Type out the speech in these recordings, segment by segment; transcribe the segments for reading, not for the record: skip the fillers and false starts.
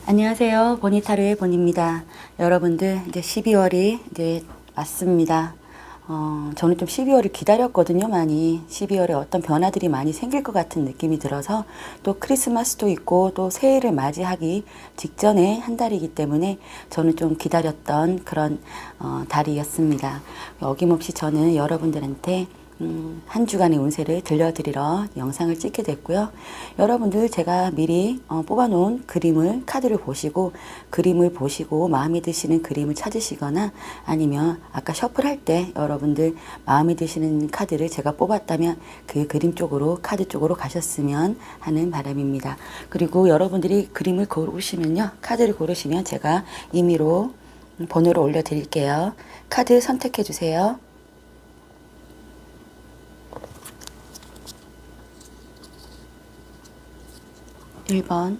안녕하세요. 보니타로의 본입니다. 여러분들 이제 12월이 이제 왔습니다. 저는 좀 12월을 기다렸거든요. 많이 12월에 어떤 변화들이 많이 생길 것 같은 느낌이 들어서, 또 크리스마스도 있고 또 새해를 맞이하기 직전에 한 달이기 때문에 저는 좀 기다렸던 그런 달이었습니다. 어김없이 저는 여러분들한테 한 주간의 운세를 들려드리러 영상을 찍게 됐고요. 여러분들 제가 미리 뽑아놓은 카드를 보시고, 그림을 보시고 마음에 드시는 그림을 찾으시거나, 아니면 아까 셔플할 때 여러분들 마음에 드시는 카드를 제가 뽑았다면 그 그림 쪽으로, 카드 쪽으로 가셨으면 하는 바람입니다. 그리고 여러분들이 그림을 고르시면요, 카드를 고르시면 제가 임의로 번호를 올려 드릴게요. 카드 선택해 주세요. 1번,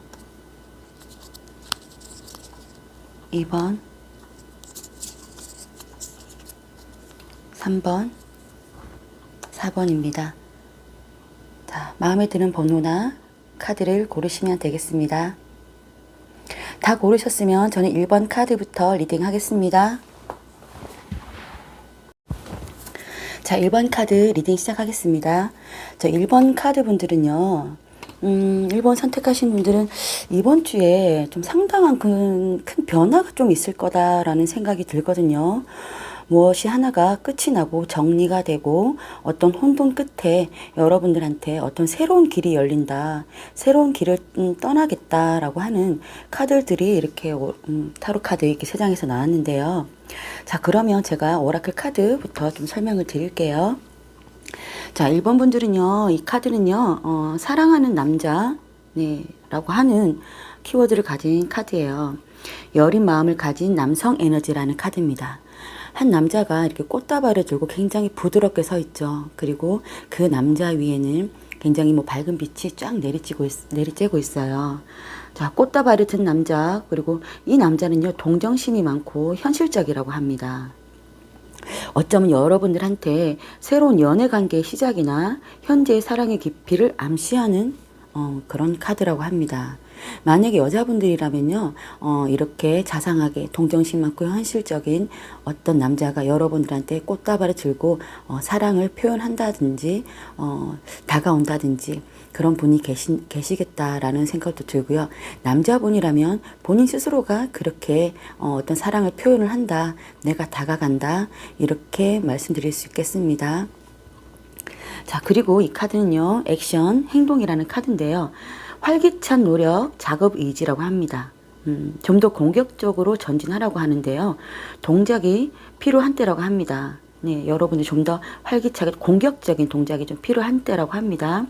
2번, 3번, 4번입니다. 자, 마음에 드는 번호나 카드를 고르시면 되겠습니다. 다 고르셨으면 저는 1번 카드부터 리딩 하겠습니다. 자, 1번 카드 리딩 시작하겠습니다. 자, 1번 카드 분들은요, 1번 선택하신 분들은 이번 주에 좀 상당한 큰 변화가 좀 있을 거다라는 생각이 들거든요. 무엇이 하나가 끝이 나고 정리가 되고, 어떤 혼돈 끝에 여러분들한테 어떤 새로운 길이 열린다, 새로운 길을 떠나겠다라고 하는 카드들이 이렇게 타로 카드 이렇게 세 장에서 나왔는데요. 자, 그러면 제가 오라클 카드부터 좀 설명을 드릴게요. 자, 1번 분들은요, 이 카드는요, 사랑하는 남자, 네, 라고 하는 키워드를 가진 카드예요. 여린 마음을 가진 남성 에너지라는 카드입니다. 한 남자가 이렇게 꽃다발을 들고 굉장히 부드럽게 서 있죠. 그리고 그 남자 위에는 굉장히 밝은 빛이 쫙 내리쬐고 있어요. 자, 꽃다발을 든 남자, 그리고 이 남자는요, 동정심이 많고 현실적이라고 합니다. 어쩌면 여러분들한테 새로운 연애 관계의 시작이나 현재의 사랑의 깊이를 암시하는 그런 카드라고 합니다. 만약에 여자분들이라면요, 이렇게 자상하게 동정심 많고 현실적인 어떤 남자가 여러분들한테 꽃다발을 들고 사랑을 표현한다든지 다가온다든지 그런 분이 계시겠다라는 생각도 들고요. 남자분이라면 본인 스스로가 그렇게 어떤 사랑을 표현을 한다, 내가 다가간다, 이렇게 말씀드릴 수 있겠습니다. 자, 그리고 이 카드는요, 액션, 행동이라는 카드인데요. 활기찬 노력, 작업 의지라고 합니다. 좀 더 공격적으로 전진하라고 하는데요. 동작이 필요한 때라고 합니다. 네, 여러분이 좀 더 활기차게 공격적인 동작이 좀 필요한 때라고 합니다.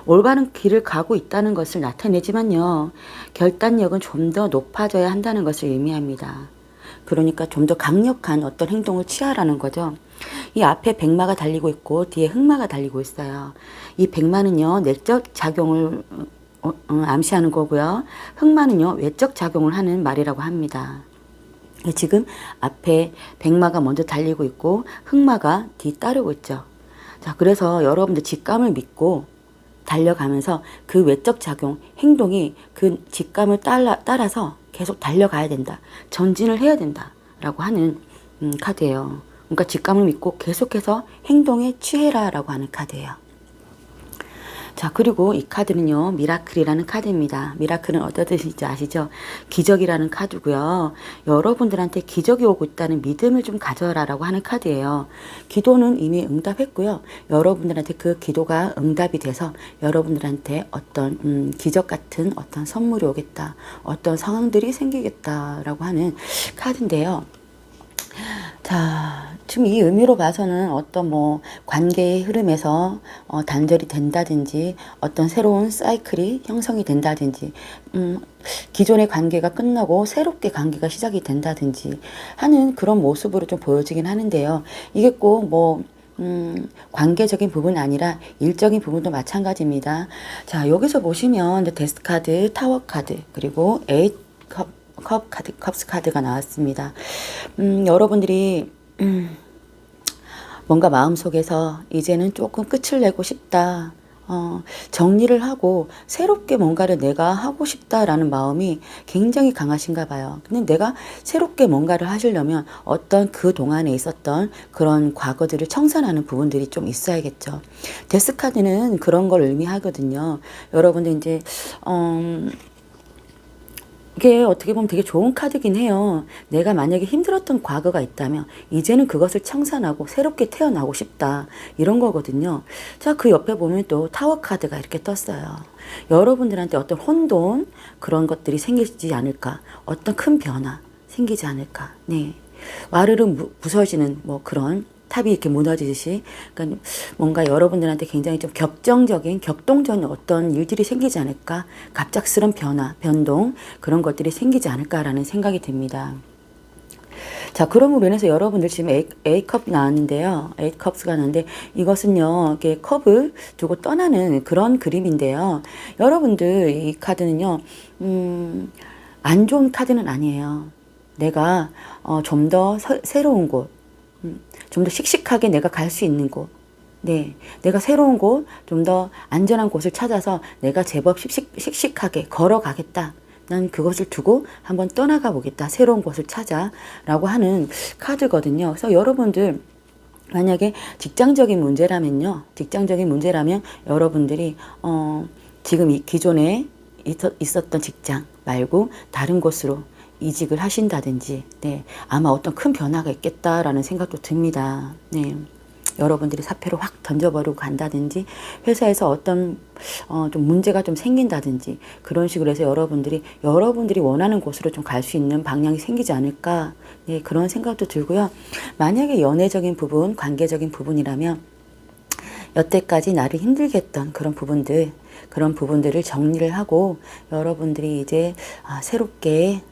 올바른 길을 가고 있다는 것을 나타내지만요. 결단력은 좀 더 높아져야 한다는 것을 의미합니다. 그러니까 좀 더 강력한 어떤 행동을 취하라는 거죠. 이 앞에 백마가 달리고 있고 뒤에 흑마가 달리고 있어요. 이 백마는요, 내적 작용을 암시하는 거고요. 흑마는요, 외적 작용을 하는 말이라고 합니다. 지금 앞에 백마가 먼저 달리고 있고 흑마가 뒤따르고 있죠. 자, 그래서 여러분들 직감을 믿고 달려가면서 그 외적 작용, 행동이 그 직감을 따라서 계속 달려가야 된다. 전진을 해야 된다. 라고 하는 카드예요. 그러니까 직감을 믿고 계속해서 행동에 취해라 라고 하는 카드예요. 자, 그리고 이 카드는요, 미라클이라는 카드입니다. 미라클은 어떤 뜻인지 아시죠? 기적이라는 카드고요. 여러분들한테 기적이 오고 있다는 믿음을 좀 가져라라고 하는 카드예요. 기도는 이미 응답했고요. 여러분들한테 그 기도가 응답이 돼서 여러분들한테 어떤 기적 같은 어떤 선물이 오겠다. 어떤 상황들이 생기겠다라고 하는 카드인데요. 자, 지금 이 의미로 봐서는 어떤 뭐 관계의 흐름에서 단절이 된다든지 어떤 새로운 사이클이 형성이 된다든지 기존의 관계가 끝나고 새롭게 관계가 시작이 된다든지 하는 그런 모습으로 좀 보여지긴 하는데요. 이게 꼭 뭐 관계적인 부분이 아니라 일적인 부분도 마찬가지입니다. 자, 여기서 보시면 데스 카드, 타워 카드, 그리고 에잇 컵스 카드가 나왔습니다. 여러분들이 뭔가 마음속에서 이제는 조금 끝을 내고 싶다. 정리를 하고 새롭게 뭔가를 내가 하고 싶다라는 마음이 굉장히 강하신가 봐요. 근데 내가 새롭게 뭔가를 하시려면 어떤 그 동안에 있었던 그런 과거들을 청산하는 부분들이 좀 있어야겠죠. 데스 카드는 그런 걸 의미하거든요. 여러분들 이제 이게 어떻게 보면 되게 좋은 카드긴 해요. 내가 만약에 힘들었던 과거가 있다면 이제는 그것을 청산하고 새롭게 태어나고 싶다. 이런 거거든요. 자, 그 옆에 보면 또 타워 카드가 이렇게 떴어요. 여러분들한테 어떤 혼돈 그런 것들이 생기지 않을까. 어떤 큰 변화 생기지 않을까. 네. 와르르 부서지는 뭐 그런 탑이 이렇게 무너지듯이 그러니까 뭔가 여러분들한테 굉장히 좀 격동적인 어떤 일들이 생기지 않을까, 갑작스런 변화, 변동 그런 것들이 생기지 않을까라는 생각이 듭니다. 자, 그런 면에서 여러분들 지금 A컵 나왔는데요. A컵스가 나왔는데 이것은요, 이렇게 컵을 두고 떠나는 그런 그림인데요. 여러분들 이 카드는요, 안 좋은 카드는 아니에요. 내가 좀 더 새로운 곳, 좀 더 씩씩하게 내가 갈 수 있는 곳, 네, 내가 새로운 곳, 좀 더 안전한 곳을 찾아서 내가 제법 씩씩하게 걸어가겠다. 난 그것을 두고 한번 떠나가 보겠다. 새로운 곳을 찾아라고 하는 카드거든요. 그래서 여러분들 만약에 직장적인 문제라면 여러분들이 지금 이 기존에 있었던 직장 말고 다른 곳으로 이직을 하신다든지, 네, 아마 어떤 큰 변화가 있겠다라는 생각도 듭니다. 네, 여러분들이 사표를 확 던져버리고 간다든지, 회사에서 어떤 좀 문제가 좀 생긴다든지 그런 식으로 해서 여러분들이 원하는 곳으로 좀 갈 수 있는 방향이 생기지 않을까, 네, 그런 생각도 들고요. 만약에 연애적인 부분, 관계적인 부분이라면 여태까지 나를 힘들게 했던 그런 부분들을 정리를 하고 여러분들이 이제 새롭게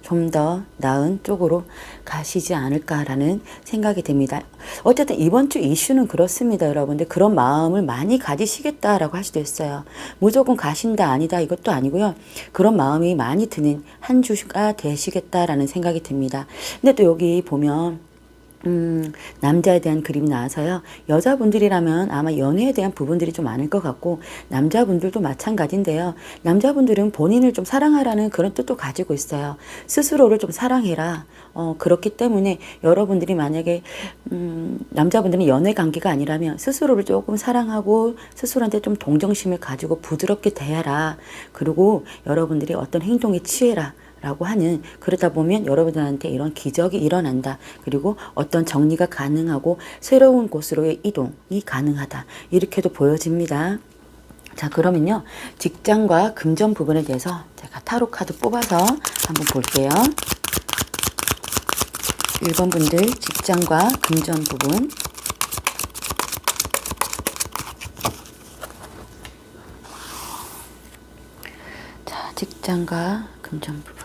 좀 더 나은 쪽으로 가시지 않을까라는 생각이 듭니다. 어쨌든 이번 주 이슈는 그렇습니다, 여러분들. 그런 마음을 많이 가지시겠다라고 할 수도 있어요. 무조건 가신다 아니다 이것도 아니고요. 그런 마음이 많이 드는 한 주가 되시겠다라는 생각이 듭니다. 근데 또 여기 보면 남자에 대한 그림이 나와서요. 여자분들이라면 아마 연애에 대한 부분들이 좀 많을 것 같고 남자분들도 마찬가지인데요. 남자분들은 본인을 좀 사랑하라는 그런 뜻도 가지고 있어요. 스스로를 좀 사랑해라. 그렇기 때문에 여러분들이 만약에 남자분들은 연애 관계가 아니라면 스스로를 조금 사랑하고 스스로한테 좀 동정심을 가지고 부드럽게 대해라. 그리고 여러분들이 어떤 행동에 취해라. 라고 하는, 그러다 보면 여러분들한테 이런 기적이 일어난다. 그리고 어떤 정리가 가능하고 새로운 곳으로의 이동이 가능하다. 이렇게도 보여집니다. 자, 그러면요. 직장과 금전 부분에 대해서 제가 타로 카드 뽑아서 한번 볼게요. 1번 분들 직장과 금전 부분. 자, 직장과 금전 부분.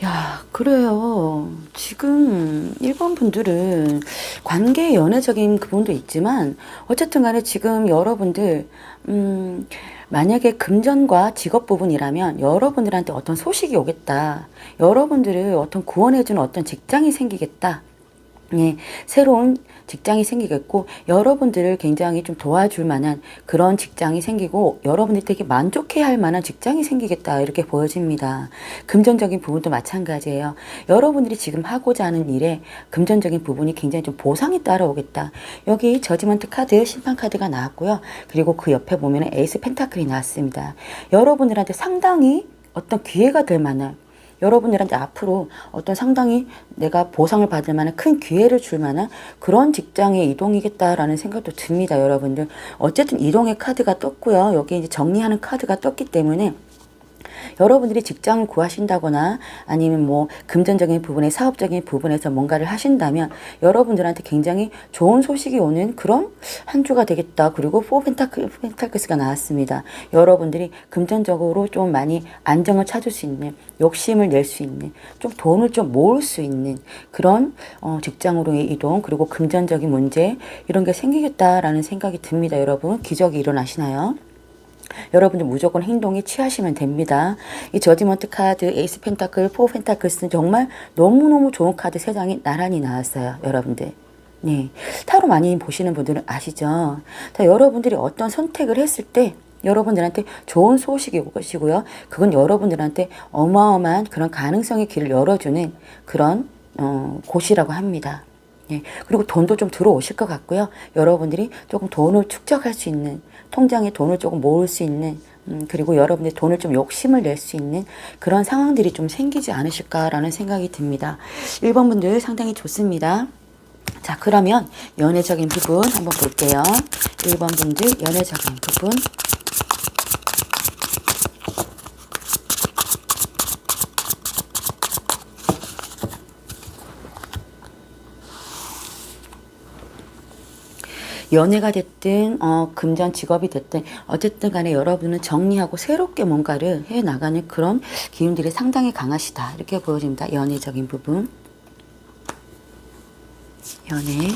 야, 그래요. 지금 1번 분들은 관계 연애적인 부분도 있지만 어쨌든 간에 지금 여러분들 만약에 금전과 직업 부분이라면 여러분들한테 어떤 소식이 오겠다. 여러분들을 어떤 구원해주는 어떤 직장이 생기겠다. 예, 새로운 직장이 생기겠고 여러분들을 굉장히 좀 도와줄 만한 그런 직장이 생기고 여러분들이 되게 만족해야 할 만한 직장이 생기겠다 이렇게 보여집니다. 금전적인 부분도 마찬가지예요. 여러분들이 지금 하고자 하는 일에 금전적인 부분이 굉장히 좀 보상이 따라오겠다. 여기 저지먼트 카드, 심판 카드가 나왔고요. 그리고 그 옆에 보면 에이스 펜타클이 나왔습니다. 여러분들한테 상당히 어떤 기회가 될 만한, 여러분들한테 앞으로 어떤 상당히 내가 보상을 받을 만한 큰 기회를 줄 만한 그런 직장의 이동이겠다라는 생각도 듭니다, 여러분들. 어쨌든 이동의 카드가 떴고요. 여기 이제 정리하는 카드가 떴기 때문에 여러분들이 직장을 구하신다거나 아니면 뭐 금전적인 부분에 사업적인 부분에서 뭔가를 하신다면 여러분들한테 굉장히 좋은 소식이 오는 그런 한 주가 되겠다. 그리고 펜타클스가 나왔습니다. 여러분들이 금전적으로 좀 많이 안정을 찾을 수 있는, 욕심을 낼 수 있는, 좀 돈을 좀 모을 수 있는 그런 직장으로의 이동, 그리고 금전적인 문제 이런 게 생기겠다라는 생각이 듭니다. 여러분 기적이 일어나시나요? 여러분들 무조건 행동에 취하시면 됩니다. 이 저지먼트 카드, 에이스 펜타클, 포 펜타클스는 정말 너무너무 좋은 카드 3장이 나란히 나왔어요. 여러분들. 네, 타로 많이 보시는 분들은 아시죠? 자, 여러분들이 어떤 선택을 했을 때 여러분들한테 좋은 소식이 올 것이고요. 그건 여러분들한테 어마어마한 그런 가능성의 길을 열어주는 그런 곳이라고 합니다. 예, 그리고 돈도 좀 들어오실 것 같고요. 여러분들이 조금 돈을 축적할 수 있는, 통장에 돈을 조금 모을 수 있는, 그리고 여러분들이 돈을 좀 욕심을 낼 수 있는 그런 상황들이 좀 생기지 않으실까라는 생각이 듭니다. 1번 분들 상당히 좋습니다. 자, 그러면 연애적인 부분 한번 볼게요. 1번 분들 연애적인 부분. 연애가 됐든 금전 직업이 됐든 어쨌든 간에 여러분은 정리하고 새롭게 뭔가를 해나가는 그런 기운들이 상당히 강하시다 이렇게 보여집니다. 연애적인 부분. 연애.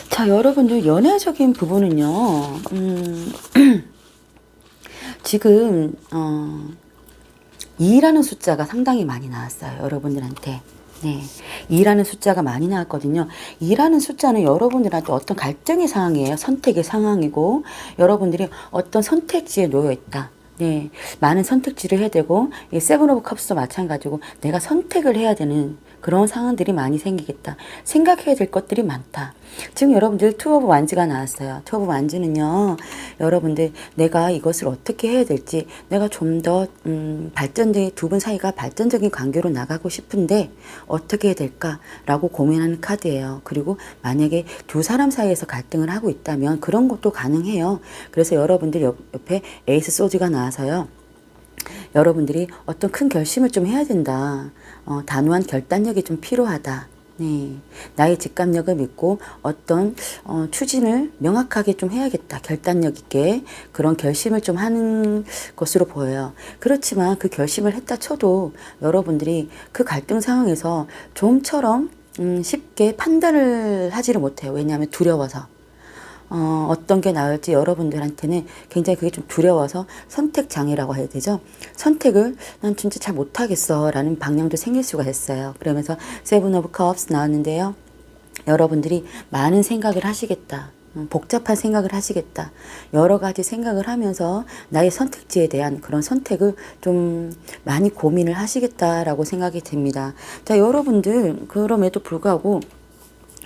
자, 여러분들 연애적인 부분은요. 지금 2라는 숫자가 상당히 많이 나왔어요. 여러분들한테. 네, 2라는 숫자가 많이 나왔거든요. 2라는 숫자는 여러분들한테 어떤 갈등의 상황이에요. 선택의 상황이고 여러분들이 어떤 선택지에 놓여 있다. 네, 많은 선택지를 해야 되고 이 세븐 오브 컵스도 마찬가지고 내가 선택을 해야 되는 그런 상황들이 많이 생기겠다. 생각해야 될 것들이 많다. 지금 여러분들 투 오브 완즈가 나왔어요. 투 오브 완즈는요. 여러분들 내가 이것을 어떻게 해야 될지 내가 좀 더 발전적인 두 분 사이가 발전적인 관계로 나가고 싶은데 어떻게 해야 될까라고 고민하는 카드예요. 그리고 만약에 두 사람 사이에서 갈등을 하고 있다면 그런 것도 가능해요. 그래서 여러분들 옆에 에이스 소드가 나와서요. 여러분들이 어떤 큰 결심을 좀 해야 된다. 단호한 결단력이 좀 필요하다. 네, 나의 직감력을 믿고 어떤 추진을 명확하게 좀 해야겠다. 결단력 있게 그런 결심을 좀 하는 것으로 보여요. 그렇지만 그 결심을 했다 쳐도 여러분들이 그 갈등 상황에서 좀처럼 쉽게 판단을 하지를 못해요. 왜냐하면 두려워서. 어떤 게 나을지 여러분들한테는 굉장히 그게 좀 두려워서 선택 장애라고 해야 되죠. 선택을 난 진짜 잘 못하겠어 라는 방향도 생길 수가 있어요. 그러면서 세븐 오브 컵스 나왔는데요. 여러분들이 많은 생각을 하시겠다. 복잡한 생각을 하시겠다. 여러 가지 생각을 하면서 나의 선택지에 대한 그런 선택을 좀 많이 고민을 하시겠다라고 생각이 듭니다. 자, 여러분들 그럼에도 불구하고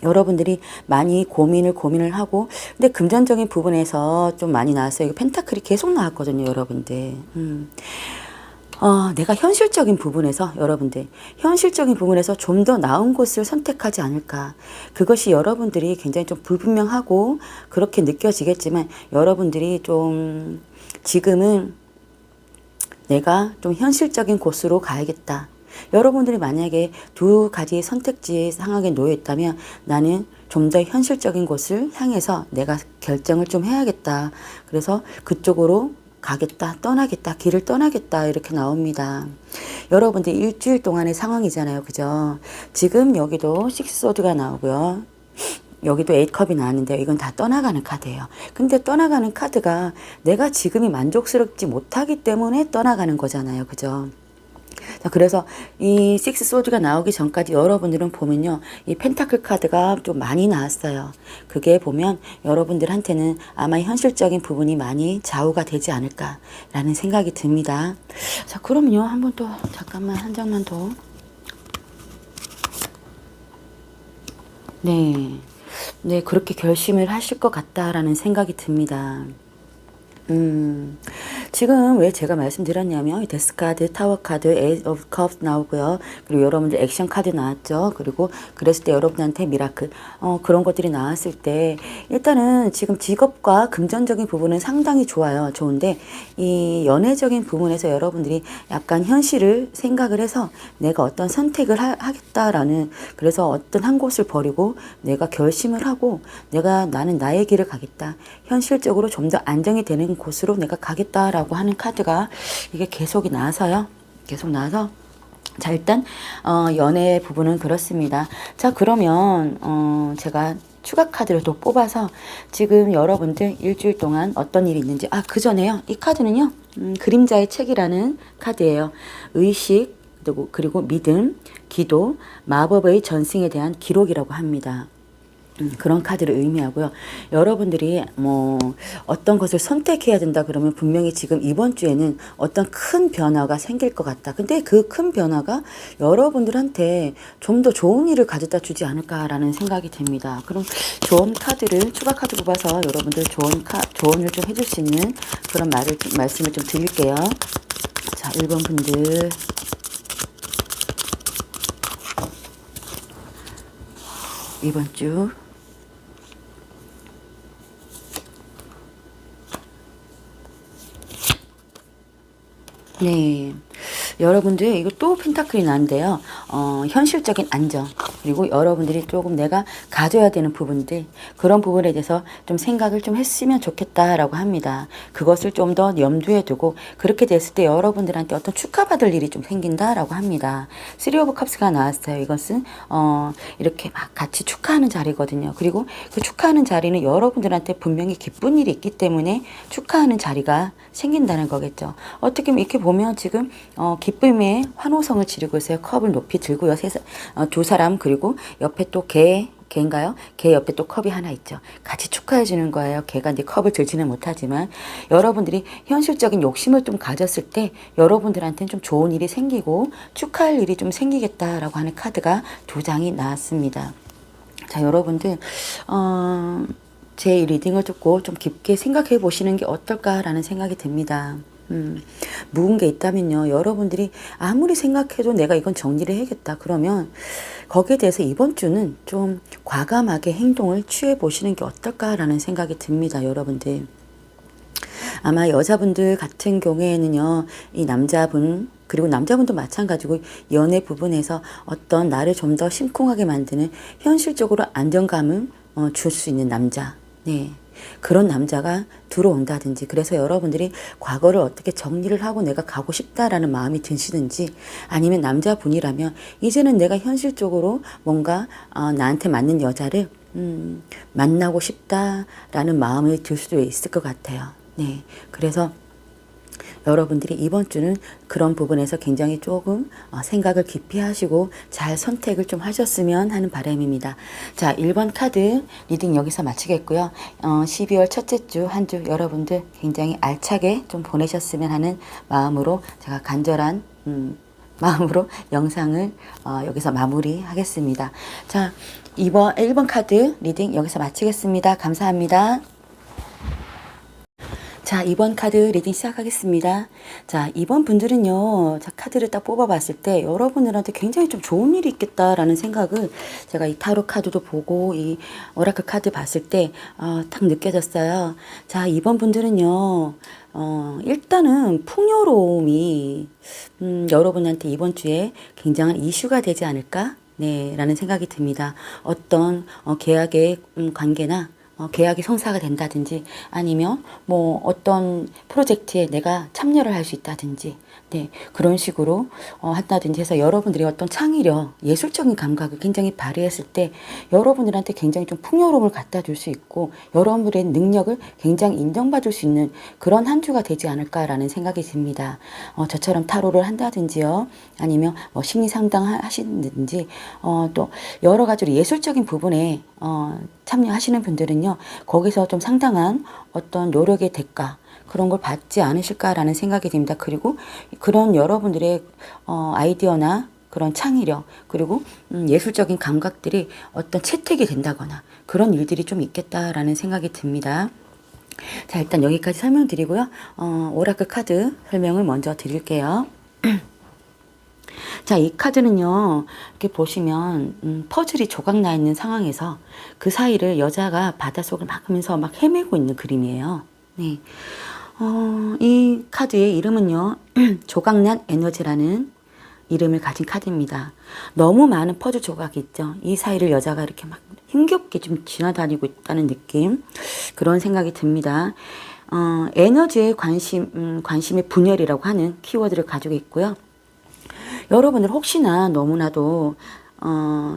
여러분들이 많이 고민을 하고 근데 금전적인 부분에서 좀 많이 나왔어요. 이거 펜타클이 계속 나왔거든요, 여러분들. 내가 현실적인 부분에서 여러분들 현실적인 부분에서 좀 더 나은 곳을 선택하지 않을까. 그것이 여러분들이 굉장히 좀 불분명하고 그렇게 느껴지겠지만 여러분들이 좀 지금은 내가 좀 현실적인 곳으로 가야겠다. 여러분들이 만약에 두 가지 선택지 상황에 놓여 있다면 나는 좀 더 현실적인 곳을 향해서 내가 결정을 좀 해야겠다. 그래서 그쪽으로 가겠다, 떠나겠다, 길을 떠나겠다 이렇게 나옵니다. 여러분들 일주일 동안의 상황이잖아요. 그죠? 지금 여기도 식스소드가 나오고요. 여기도 에잇컵이 나왔는데 이건 다 떠나가는 카드예요. 근데 떠나가는 카드가 내가 지금이 만족스럽지 못하기 때문에 떠나가는 거잖아요. 그죠? 자, 그래서 이 식스 소드가 나오기 전까지 여러분들은 보면요. 이 펜타클 카드가 좀 많이 나왔어요. 그게 보면 여러분들한테는 아마 현실적인 부분이 많이 좌우가 되지 않을까라는 생각이 듭니다. 자, 그럼요. 한 번 더, 잠깐만, 한 장만 더. 네. 네, 그렇게 결심을 하실 것 같다라는 생각이 듭니다. 지금 왜 제가 말씀드렸냐면 데스 카드, 타워 카드, 에이스 오브 컵스 나오고요. 그리고 여러분들 액션 카드 나왔죠. 그리고 그랬을 때 여러분한테 미라클 그런 것들이 나왔을 때 일단은 지금 직업과 금전적인 부분은 상당히 좋아요. 좋은데 이 연애적인 부분에서 여러분들이 약간 현실을 생각을 해서 내가 어떤 선택을 하겠다라는 그래서 어떤 한 곳을 버리고 내가 결심을 하고 나는 나의 길을 가겠다. 현실적으로 좀 더 안정이 되는 곳으로 내가 가겠다라고 하는 카드가 이게 계속 나와서요. 계속 나와서 자, 일단 연애 부분은 그렇습니다. 자, 그러면 제가 추가 카드를 또 뽑아서 지금 여러분들 일주일 동안 어떤 일이 있는지 그 전에요. 이 카드는요. 그림자의 책이라는 카드예요. 의식 그리고 믿음, 기도, 마법의 전승에 대한 기록이라고 합니다. 그런 카드를 의미하고요. 여러분들이 뭐 어떤 것을 선택해야 된다 그러면 분명히 지금 이번 주에는 어떤 큰 변화가 생길 것 같다. 근데 그 큰 변화가 여러분들한테 좀 더 좋은 일을 가져다 주지 않을까라는 생각이 듭니다. 그럼 좋은 카드를 추가 카드 뽑아서 여러분들 조언을 좀 해줄 수 있는 그런 말씀을 좀 드릴게요. 자, 1번 분들. 이번 주 네. 여러분들 이거 또 펜타클이 나는데요. 현실적인 안정 그리고 여러분들이 조금 내가 가져야 되는 부분들 그런 부분에 대해서 좀 생각을 좀 했으면 좋겠다라고 합니다. 그것을 좀 더 염두에 두고 그렇게 됐을 때 여러분들한테 어떤 축하받을 일이 좀 생긴다라고 합니다. 쓰리 오브 컵스가 나왔어요. 이것은 이렇게 막 같이 축하하는 자리거든요. 그리고 그 축하하는 자리는 여러분들한테 분명히 기쁜 일이 있기 때문에 축하하는 자리가 생긴다는 거겠죠. 어떻게 이렇게 보면 지금 기쁨의 환호성을 지르고 있어요. 컵을 높이 들고요. 두 사람 그리고 옆에 또 개인가요? 개 옆에 또 컵이 하나 있죠. 같이 축하해 주는 거예요. 개가 이제 컵을 들지는 못하지만 여러분들이 현실적인 욕심을 좀 가졌을 때 여러분들한테는 좀 좋은 일이 생기고 축하할 일이 좀 생기겠다라고 하는 카드가 두 장이 나왔습니다. 자, 여러분들 제 리딩을 듣고 좀 깊게 생각해 보시는 게 어떨까라는 생각이 듭니다. 묵은 게 있다면요. 여러분들이 아무리 생각해도 내가 이건 정리를 해야겠다. 그러면 거기에 대해서 이번 주는 좀 과감하게 행동을 취해 보시는 게 어떨까라는 생각이 듭니다. 여러분들. 아마 여자분들 같은 경우에는요. 이 남자분 그리고 남자분도 마찬가지고 연애 부분에서 어떤 나를 좀 더 심쿵하게 만드는 현실적으로 안정감을 줄 수 있는 남자. 네. 그런 남자가 들어온다든지 그래서 여러분들이 과거를 어떻게 정리를 하고 내가 가고 싶다라는 마음이 드시든지 아니면 남자분이라면 이제는 내가 현실적으로 뭔가 나한테 맞는 여자를 만나고 싶다라는 마음이 들 수도 있을 것 같아요. 네. 그래서 여러분들이 이번 주는 그런 부분에서 굉장히 조금 생각을 깊이 하시고 잘 선택을 좀 하셨으면 하는 바람입니다. 자, 1번 카드 리딩 여기서 마치겠고요. 12월 첫째 주 한 주 여러분들 굉장히 알차게 좀 보내셨으면 하는 마음으로 제가 간절한 마음으로 영상을 여기서 마무리하겠습니다. 자, 1번 카드 리딩 여기서 마치겠습니다. 감사합니다. 자, 2번 카드 리딩 시작하겠습니다. 자, 2번 분들은요, 자, 카드를 딱 뽑아봤을 때 여러분들한테 굉장히 좀 좋은 일이 있겠다라는 생각을 제가 이 타로 카드도 보고 이 오라클 카드 봤을 때, 딱 느껴졌어요. 자, 2번 분들은요, 일단은 풍요로움이, 여러분한테 이번 주에 굉장한 이슈가 되지 않을까? 네, 라는 생각이 듭니다. 어떤, 계약의 관계나 계약이 성사가 된다든지 아니면 뭐 어떤 프로젝트에 내가 참여를 할 수 있다든지 네, 그런 식으로 한다든지 해서 여러분들이 어떤 창의력, 예술적인 감각을 굉장히 발휘했을 때 여러분들한테 굉장히 좀 풍요로움을 갖다 줄 수 있고 여러분들의 능력을 굉장히 인정받을 수 있는 그런 한 주가 되지 않을까라는 생각이 듭니다. 저처럼 타로를 한다든지요. 아니면 뭐 심리 상담 하시든지 또 여러 가지로 예술적인 부분에 참여하시는 분들은요. 거기서 좀 상당한 어떤 노력의 대가 그런 걸 받지 않으실까라는 생각이 듭니다. 그리고 그런 여러분들의 아이디어나 그런 창의력 그리고 예술적인 감각들이 어떤 채택이 된다거나 그런 일들이 좀 있겠다라는 생각이 듭니다. 자, 일단 여기까지 설명드리고요. 오라클 카드 설명을 먼저 드릴게요. 자, 이 카드는요, 이렇게 보시면, 퍼즐이 조각나 있는 상황에서 그 사이를 여자가 바닷속을 막 하면서 막 헤매고 있는 그림이에요. 네. 이 카드의 이름은요, 조각난 에너지라는 이름을 가진 카드입니다. 너무 많은 퍼즐 조각이 있죠. 이 사이를 여자가 이렇게 막 힘겹게 좀 지나다니고 있다는 느낌. 그런 생각이 듭니다. 에너지의 관심의 분열이라고 하는 키워드를 가지고 있고요. 여러분들 혹시나 너무나도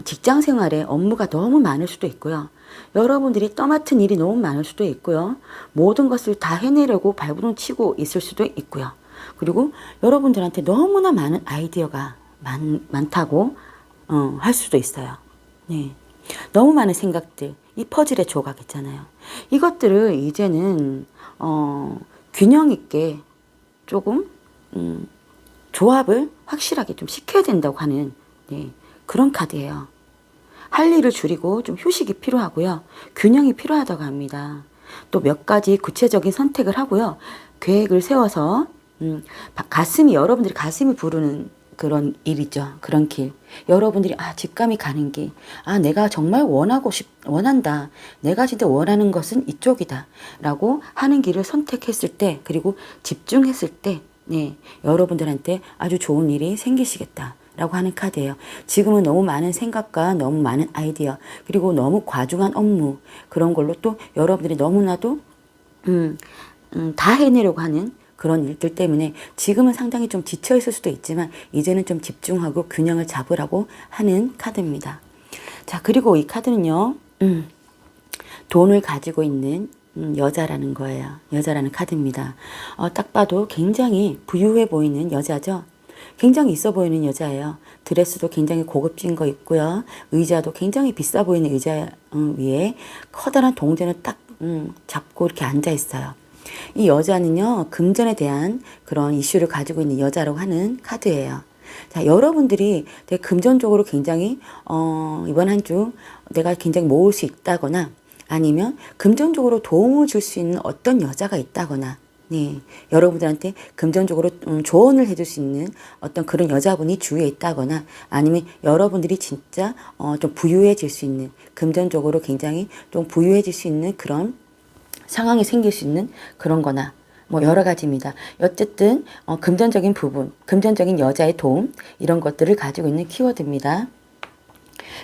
직장 생활에 업무가 너무 많을 수도 있고요. 여러분들이 떠맡은 일이 너무 많을 수도 있고요. 모든 것을 다 해내려고 발버둥 치고 있을 수도 있고요. 그리고 여러분들한테 너무나 많은 아이디어가 많다고 할 수도 있어요. 네. 너무 많은 생각들, 이 퍼즐의 조각 있잖아요. 이것들을 이제는 균형 있게 조금 조합을 확실하게 좀 시켜야 된다고 하는 네, 그런 카드예요. 할 일을 줄이고 좀 휴식이 필요하고요. 균형이 필요하다고 합니다. 또 몇 가지 구체적인 선택을 하고요. 계획을 세워서 여러분들이 가슴이 부르는 그런 일이죠. 그런 길. 여러분들이 직감이 가는 길. 내가 정말 원한다. 내가 진짜 원하는 것은 이쪽이다. 라고 하는 길을 선택했을 때 그리고 집중했을 때 네, 여러분들한테 아주 좋은 일이 생기시겠다. 라고 하는 카드예요. 지금은 너무 많은 생각과 너무 많은 아이디어 그리고 너무 과중한 업무 그런 걸로 또 여러분들이 너무나도 다 해내려고 하는 그런 일들 때문에 지금은 상당히 좀 지쳐 있을 수도 있지만 이제는 좀 집중하고 균형을 잡으라고 하는 카드입니다. 자, 그리고 이 카드는요. 돈을 가지고 있는 여자라는 거예요. 여자라는 카드입니다. 딱 봐도 굉장히 부유해 보이는 여자죠. 굉장히 있어 보이는 여자예요. 드레스도 굉장히 고급진 거 있고요. 의자도 굉장히 비싸 보이는 의자 위에 커다란 동전을 딱 잡고 이렇게 앉아 있어요. 이 여자는요, 금전에 대한 그런 이슈를 가지고 있는 여자라고 하는 카드예요. 자, 여러분들이 되게 금전적으로 굉장히 이번 한 주 내가 굉장히 모을 수 있다거나 아니면 금전적으로 도움을 줄 수 있는 어떤 여자가 있다거나 네, 여러분들한테 금전적으로 조언을 해줄 수 있는 어떤 그런 여자분이 주위에 있다거나 아니면 여러분들이 진짜 좀 부유해질 수 있는 금전적으로 굉장히 좀 부유해질 수 있는 그런 상황이 생길 수 있는 그런 거나 뭐 여러 가지입니다. 어쨌든 금전적인 부분, 금전적인 여자의 도움 이런 것들을 가지고 있는 키워드입니다.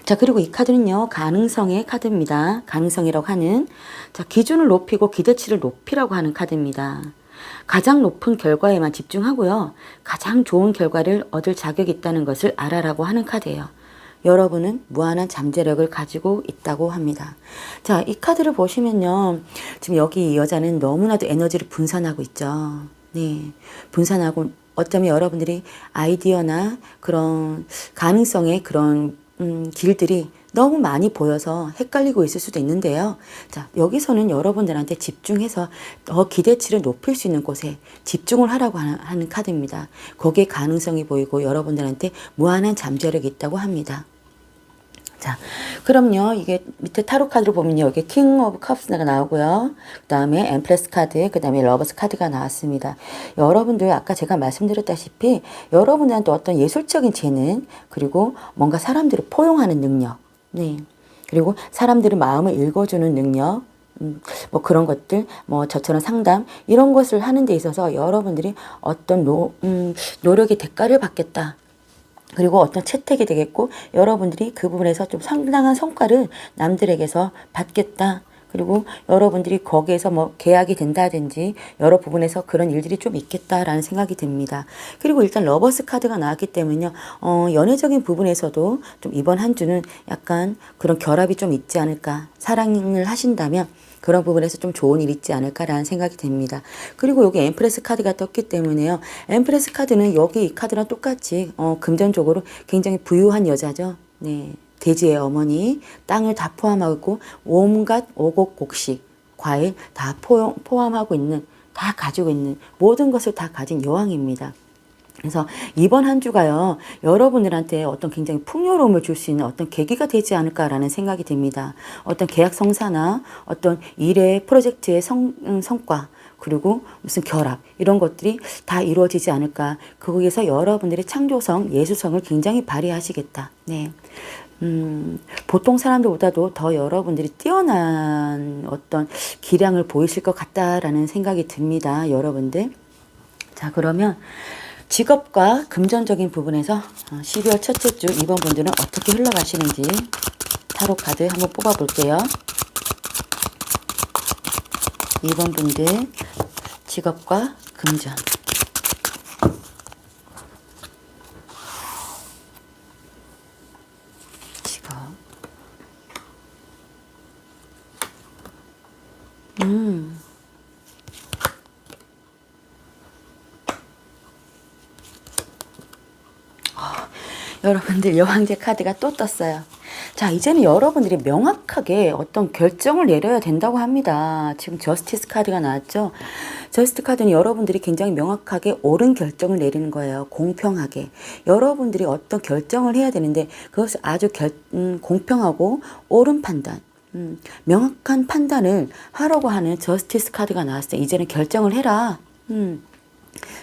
자, 그리고 이 카드는요, 가능성의 카드입니다. 가능성이라고 하는, 자, 기준을 높이고 기대치를 높이라고 하는 카드입니다. 가장 높은 결과에만 집중하고요, 가장 좋은 결과를 얻을 자격이 있다는 것을 알아라고 하는 카드예요. 여러분은 무한한 잠재력을 가지고 있다고 합니다. 자, 이 카드를 보시면요, 지금 여기 이 여자는 너무나도 에너지를 분산하고 있죠. 네, 분산하고 어쩌면 여러분들이 아이디어나 그런 가능성의 그런 길들이 너무 많이 보여서 헷갈리고 있을 수도 있는데요. 자, 여기서는 여러분들한테 집중해서 더 기대치를 높일 수 있는 곳에 집중을 하라고 하는 카드입니다. 거기에 가능성이 보이고 여러분들한테 무한한 잠재력이 있다고 합니다. 자, 그럼요, 이게 밑에 타로 카드로 보면요, 여기 킹 오브 컵스가 나오고요, 그 다음에 엠프레스 카드, 그 다음에 러버스 카드가 나왔습니다. 여러분들 아까 제가 말씀드렸다시피 여러분들한테 어떤 예술적인 재능, 그리고 뭔가 사람들을 포용하는 능력, 네, 그리고 사람들의 마음을 읽어주는 능력, 뭐 그런 것들, 뭐 저처럼 상담 이런 것을 하는 데 있어서 여러분들이 어떤 노력의 대가를 받겠다. 그리고 어떤 채택이 되겠고 여러분들이 그 부분에서 좀 상당한 성과를 남들에게서 받겠다. 그리고 여러분들이 거기에서 뭐 계약이 된다든지 여러 부분에서 그런 일들이 좀 있겠다라는 생각이 듭니다. 그리고 일단 러버스 카드가 나왔기 때문에요. 연애적인 부분에서도 좀 이번 한 주는 약간 그런 결합이 좀 있지 않을까. 사랑을 하신다면 그런 부분에서 좀 좋은 일이 있지 않을까라는 생각이 듭니다. 그리고 여기 엠프레스 카드가 떴기 때문에요. 엠프레스 카드는 여기 이 카드랑 똑같이 금전적으로 굉장히 부유한 여자죠. 네, 대지의 어머니, 땅을 다 포함하고 온갖 오곡곡식, 과일 다 포함하고 있는, 다 가지고 있는 모든 것을 다 가진 여왕입니다. 그래서 이번 한 주가요, 여러분들한테 어떤 굉장히 풍요로움을 줄 수 있는 어떤 계기가 되지 않을까라는 생각이 듭니다. 어떤 계약 성사나 어떤 일의 프로젝트의 성과, 그리고 무슨 결합 이런 것들이 다 이루어지지 않을까. 거기에서 여러분들의 창조성, 예술성을 굉장히 발휘하시겠다. 네. 보통 사람들보다도 더 여러분들이 뛰어난 어떤 기량을 보이실 것 같다라는 생각이 듭니다. 여러분들. 자, 그러면 직업과 금전적인 부분에서 12월 첫째 주 이번 분들은 어떻게 흘러가시는지 타로 카드 한번 뽑아 볼게요. 이번 분들 직업과 금전. 직업. 여러분들 여왕제 카드가 또 떴어요. 자, 이제는 여러분들이 명확하게 어떤 결정을 내려야 된다고 합니다. 지금 저스티스 카드가 나왔죠. 저스티스 카드는 여러분들이 굉장히 명확하게 옳은 결정을 내리는 거예요. 공평하게. 여러분들이 어떤 결정을 해야 되는데 그것을 아주 공평하고 옳은 판단, 명확한 판단을 하려고 하는 저스티스 카드가 나왔어요. 이제는 결정을 해라.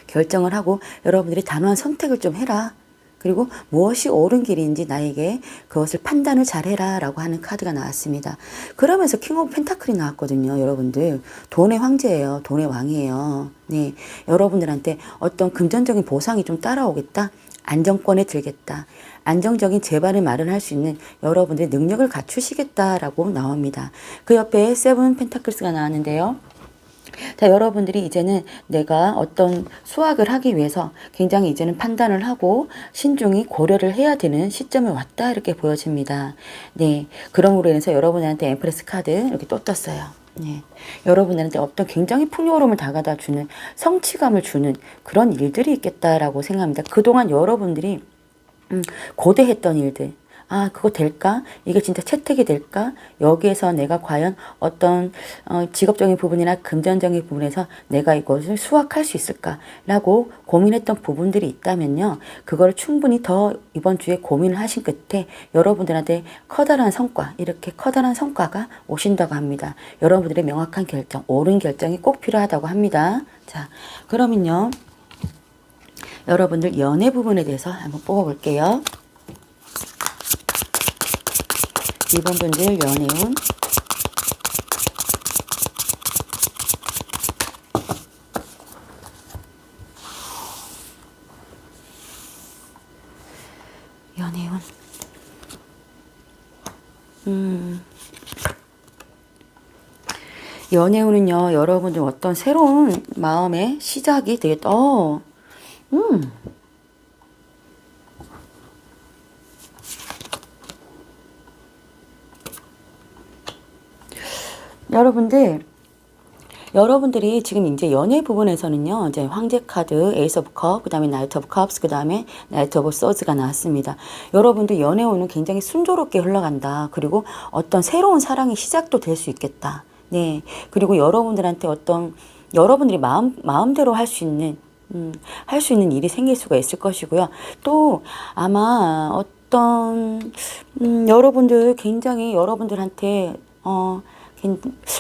결정을 하고 여러분들이 단호한 선택을 좀 해라. 그리고 무엇이 옳은 길인지 나에게 그것을 판단을 잘해라 라고 하는 카드가 나왔습니다. 그러면서 킹 오브 펜타클이 나왔거든요. 여러분들 돈의 황제예요. 돈의 왕이에요. 네, 여러분들한테 어떤 금전적인 보상이 좀 따라오겠다. 안정권에 들겠다. 안정적인 재반을 마련할 수 있는 여러분들의 능력을 갖추시겠다라고 나옵니다. 그 옆에 세븐 펜타클스가 나왔는데요. 자, 여러분들이 이제는 내가 어떤 수학을 하기 위해서 굉장히 이제는 판단을 하고 신중히 고려를 해야 되는 시점에 왔다 이렇게 보여집니다. 네, 그럼으로 인해서 여러분한테 엠프레스 카드 이렇게 또 떴어요. 네, 여러분들한테 어떤 굉장히 풍요로움을 다가다 주는 성취감을 주는 그런 일들이 있겠다라고 생각합니다. 그동안 여러분들이 고대했던 일들, 아, 그거 될까? 이게 진짜 채택이 될까? 여기에서 내가 과연 어떤 직업적인 부분이나 금전적인 부분에서 내가 이것을 수확할 수 있을까? 라고 고민했던 부분들이 있다면요. 그거를 충분히 더 이번 주에 고민을 하신 끝에 여러분들한테 커다란 성과, 이렇게 커다란 성과가 오신다고 합니다. 여러분들의 명확한 결정, 옳은 결정이 꼭 필요하다고 합니다. 자, 그러면요. 여러분들 연애 부분에 대해서 한번 뽑아볼게요. 이번 분들 연애운, 연애운은요, 여러분들 어떤 새로운 마음의 시작이 되겠다. 여러분들이 지금 이제 연애 부분에서는요, 이제 황제 카드, 에이스 오브 컵, 그 다음에 나이트 오브 컵스, 그 다음에 나이트 오브 소즈가 나왔습니다. 여러분들 연애운은 굉장히 순조롭게 흘러간다. 그리고 어떤 새로운 사랑의 시작도 될 수 있겠다. 네. 그리고 여러분들한테 여러분들이 마음대로 할 수 있는, 할 수 있는 일이 생길 수가 있을 것이고요. 또 아마 여러분들 굉장히 여러분들한테,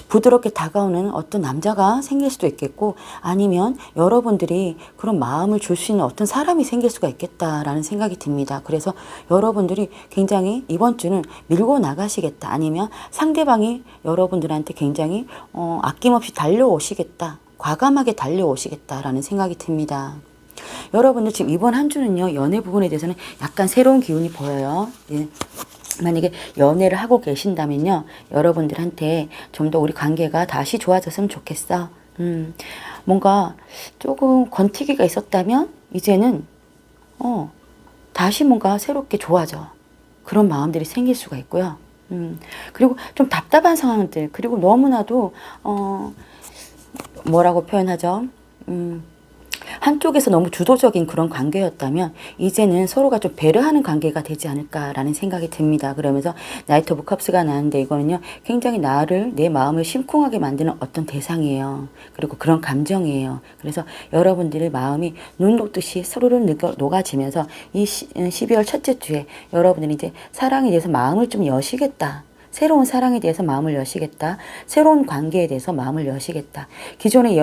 부드럽게 다가오는 어떤 남자가 생길 수도 있겠고, 아니면 여러분들이 그런 마음을 줄 수 있는 어떤 사람이 생길 수가 있겠다라는 생각이 듭니다. 그래서 여러분들이 굉장히 이번 주는 밀고 나가시겠다, 아니면 상대방이 여러분들한테 굉장히 아낌없이 달려오시겠다, 과감하게 달려오시겠다라는 생각이 듭니다. 여러분들 지금 이번 한 주는요, 연애 부분에 대해서는 약간 새로운 기운이 보여요. 예. 만약에 연애를 하고 계신다면요, 여러분들한테 좀 더 우리 관계가 다시 좋아졌으면 좋겠어. 뭔가 조금 권태기가 있었다면 이제는 다시 뭔가 새롭게 좋아져. 그런 마음들이 생길 수가 있고요. 그리고 좀 답답한 상황들, 그리고 너무나도 뭐라고 표현하죠? 한쪽에서 너무 주도적인 그런 관계였다면 이제는 서로가 좀 배려하는 관계가 되지 않을까라는 생각이 듭니다. 그러면서 나이트 오브 컵스가 나는데, 이거는요, 굉장히 내 마음을 심쿵하게 만드는 어떤 대상이에요. 그리고 그런 감정이에요. 그래서 여러분들의 마음이 눈 녹듯이 서로를 녹아지면서 이 12월 첫째 주에 여러분들이 이제 사랑에 대해서 마음을 좀 여시겠다. 새로운 사랑에 대해서 마음을 여시겠다. 새로운 관계에 대해서 마음을 여시겠다. 기존에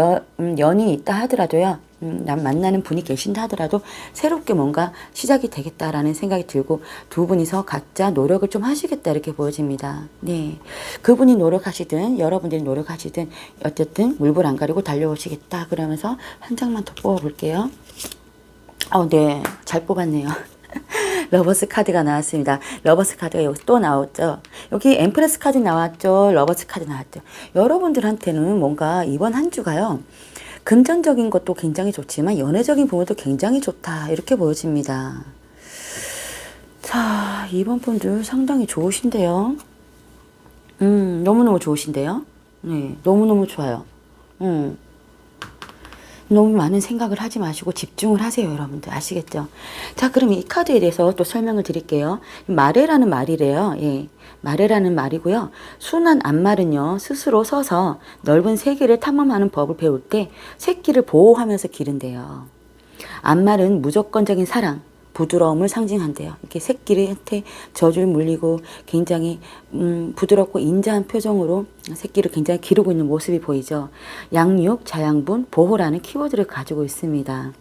연이 있다 하더라도요, 만나는 분이 계신다 하더라도 새롭게 뭔가 시작이 되겠다라는 생각이 들고, 두 분이서 각자 노력을 좀 하시겠다, 이렇게 보여집니다. 네. 그분이 노력하시든 여러분들이 노력하시든 어쨌든 물불 안 가리고 달려오시겠다. 그러면서 한 장만 더 뽑아볼게요. 네. 잘 뽑았네요. 러버스 카드가 나왔습니다. 러버스 카드가 여기 또 나왔죠. 여기 엠프레스 카드 나왔죠. 러버스 카드 나왔죠. 여러분들한테는 뭔가 이번 한 주가요, 금전적인 것도 굉장히 좋지만 연애적인 부분도 굉장히 좋다, 이렇게 보여집니다. 자, 이번 분들 상당히 좋으신데요. 너무너무 좋으신데요. 네, 너무너무 좋아요. 너무 많은 생각을 하지 마시고 집중을 하세요, 여러분들. 아시겠죠? 자, 그럼 이 카드에 대해서 또 설명을 드릴게요. 마레라는 말이래요. 예. 마레라는 말이고요. 순한 암말은요, 스스로 서서 넓은 세계를 탐험하는 법을 배울 때 새끼를 보호하면서 기른대요. 암말은 무조건적인 사랑, 부드러움을 상징한대요. 이렇게 새끼한테 젖을 물리고 굉장히 부드럽고 인자한 표정으로 새끼를 굉장히 기르고 있는 모습이 보이죠. 양육, 자양분, 보호라는 키워드를 가지고 있습니다.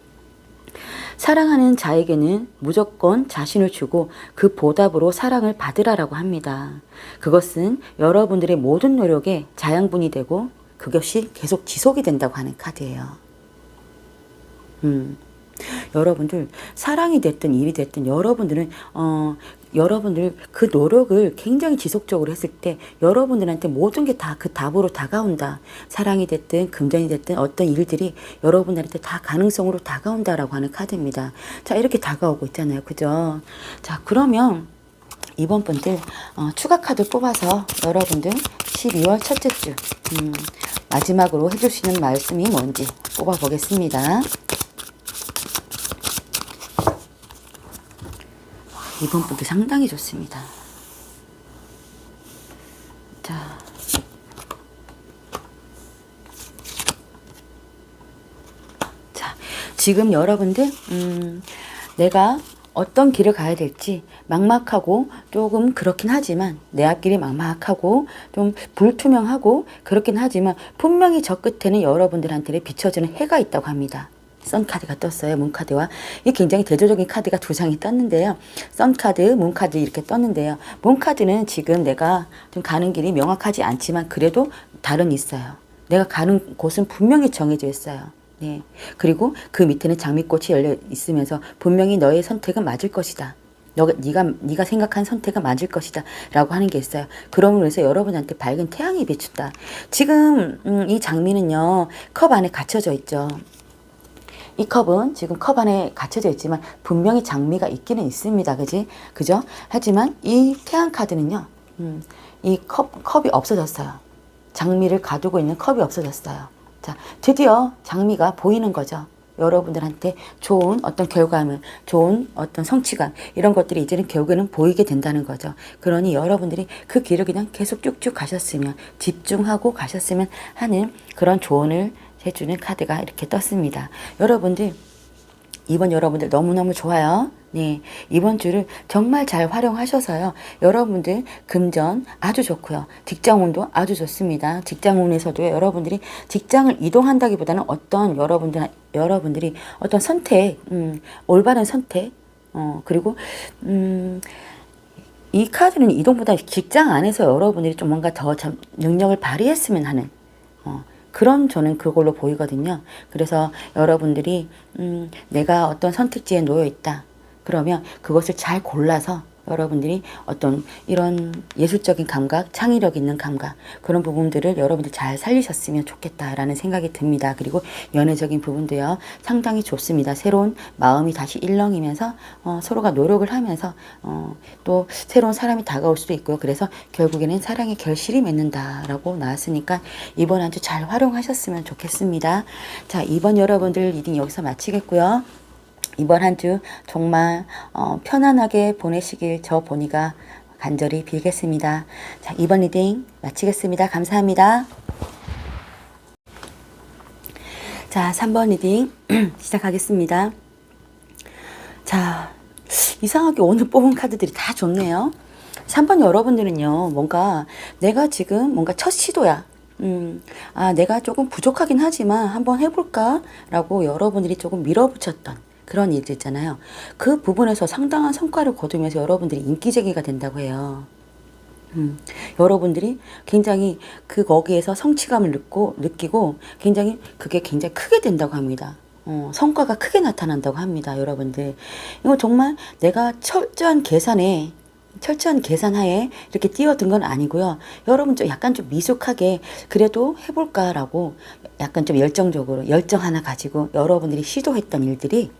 사랑하는 자에게는 무조건 자신을 주고 그 보답으로 사랑을 받으라라고 합니다. 그것은 여러분들의 모든 노력의 자양분이 되고 그것이 계속 지속이 된다고 하는 카드예요. 여러분들 사랑이 됐든 일이 됐든 여러분들 그 노력을 굉장히 지속적으로 했을 때 여러분들한테 모든 게 다 그 답으로 다가온다. 사랑이 됐든 금전이 됐든 어떤 일들이 여러분들한테 다 가능성으로 다가온다라고 하는 카드입니다. 자, 이렇게 다가오고 있잖아요. 그죠? 자, 그러면 이번 분들 추가 카드 뽑아서 여러분들 12월 첫째 주 마지막으로 해줄 수 있는 말씀이 뭔지 뽑아보겠습니다. 이번 분도 상당히 좋습니다. 자, 지금 여러분들 내가 어떤 길을 가야 될지 막막하고 조금 그렇긴 하지만, 내 앞길이 막막하고 좀 불투명하고 그렇긴 하지만 분명히 저 끝에는 여러분들한테 비춰지는 해가 있다고 합니다. 선카드가 떴어요. 문카드와. 이게 굉장히 대조적인 카드가 두 장이 떴는데요. 선카드, 문카드 이렇게 떴는데요. 문카드는 지금 내가 좀 가는 길이 명확하지 않지만 그래도 달은 있어요. 내가 가는 곳은 분명히 정해져 있어요. 네. 그리고 그 밑에는 장미꽃이 열려 있으면서 분명히 너의 선택은 맞을 것이다. 네가 생각한 선택은 맞을 것이다 라고 하는 게 있어요. 그러므로 해서 여러분한테 밝은 태양이 비춘다. 지금 이 장미는요, 컵 안에 갇혀져 있죠. 이 컵은 지금 컵 안에 갇혀져 있지만 분명히 장미가 있기는 있습니다. 그죠? 하지만 이 태양 카드는요, 이 컵이 없어졌어요. 장미를 가두고 있는 컵이 없어졌어요. 자, 드디어 장미가 보이는 거죠. 여러분들한테 좋은 어떤 결과물, 좋은 어떤 성취감, 이런 것들이 이제는 결국에는 보이게 된다는 거죠. 그러니 여러분들이 그 길을 그냥 계속 쭉쭉 가셨으면, 집중하고 가셨으면 하는 그런 조언을 해주는 카드가 이렇게 떴습니다. 이번 여러분들 너무너무 좋아요. 네, 이번 주를 정말 잘 활용하셔서요. 여러분들 금전 아주 좋고요. 직장운도 아주 좋습니다. 직장운에서도 여러분들이 직장을 이동한다기보다는 어떤 여러분들이 어떤 선택, 올바른 선택, 그리고 이 카드는 이동보다 직장 안에서 여러분들이 좀 뭔가 더 능력을 발휘했으면 하는 그런 저는 그걸로 보이거든요. 그래서 여러분들이 내가 어떤 선택지에 놓여 있다. 그러면 그것을 잘 골라서 여러분들이 어떤 이런 예술적인 감각, 창의력 있는 감각, 그런 부분들을 여러분들 잘 살리셨으면 좋겠다라는 생각이 듭니다. 그리고 연애적인 부분도요, 상당히 좋습니다. 새로운 마음이 다시 일렁이면서 서로가 노력을 하면서 또 새로운 사람이 다가올 수도 있고요. 그래서 결국에는 사랑의 결실이 맺는다라고 나왔으니까 이번 한 주 잘 활용하셨으면 좋겠습니다. 자, 이번 여러분들 리딩 여기서 마치겠고요. 이번 한 주 정말 편안하게 보내시길 저 보니가 간절히 빌겠습니다. 자, 이번 리딩 마치겠습니다. 감사합니다. 자, 3번 리딩 시작하겠습니다. 자, 이상하게 오늘 뽑은 카드들이 다 좋네요. 3번 여러분들은요, 뭔가 내가 지금 뭔가 첫 시도야. 내가 조금 부족하긴 하지만 한번 해볼까? 라고 여러분들이 조금 밀어붙였던 그런 일들 있잖아요. 그 부분에서 상당한 성과를 거두면서 여러분들이 인기쟁이가 된다고 해요. 여러분들이 굉장히 거기에서 성취감을 느끼고 그게 굉장히 크게 된다고 합니다. 성과가 크게 나타난다고 합니다. 여러분들. 이거 정말 내가 철저한 계산하에 이렇게 뛰어든 건 아니고요. 여러분 약간 좀 미숙하게 그래도 해볼까라고 약간 좀 열정적으로 열정 하나 가지고 여러분들이 시도했던 일들이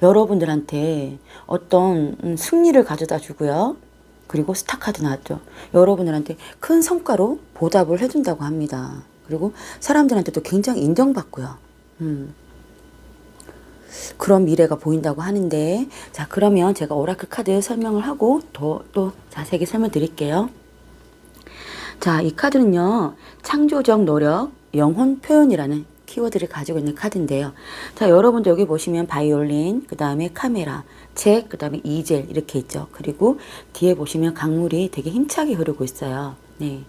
여러분들한테 어떤 승리를 가져다 주고요. 그리고 스타카드 나왔죠. 여러분들한테 큰 성과로 보답을 해준다고 합니다. 그리고 사람들한테도 굉장히 인정받고요. 그런 미래가 보인다고 하는데, 자, 그러면 제가 오라클 카드 설명을 하고 또 자세하게 설명드릴게요. 자, 이 카드는요, 창조적 노력, 영혼 표현이라는 키워드를 가지고 있는 카드인데요. 자, 여러분들 여기 보시면 바이올린, 그 다음에 카메라, 책, 그 다음에 이젤 이렇게 있죠. 그리고 뒤에 보시면 강물이 되게 힘차게 흐르고 있어요. 네.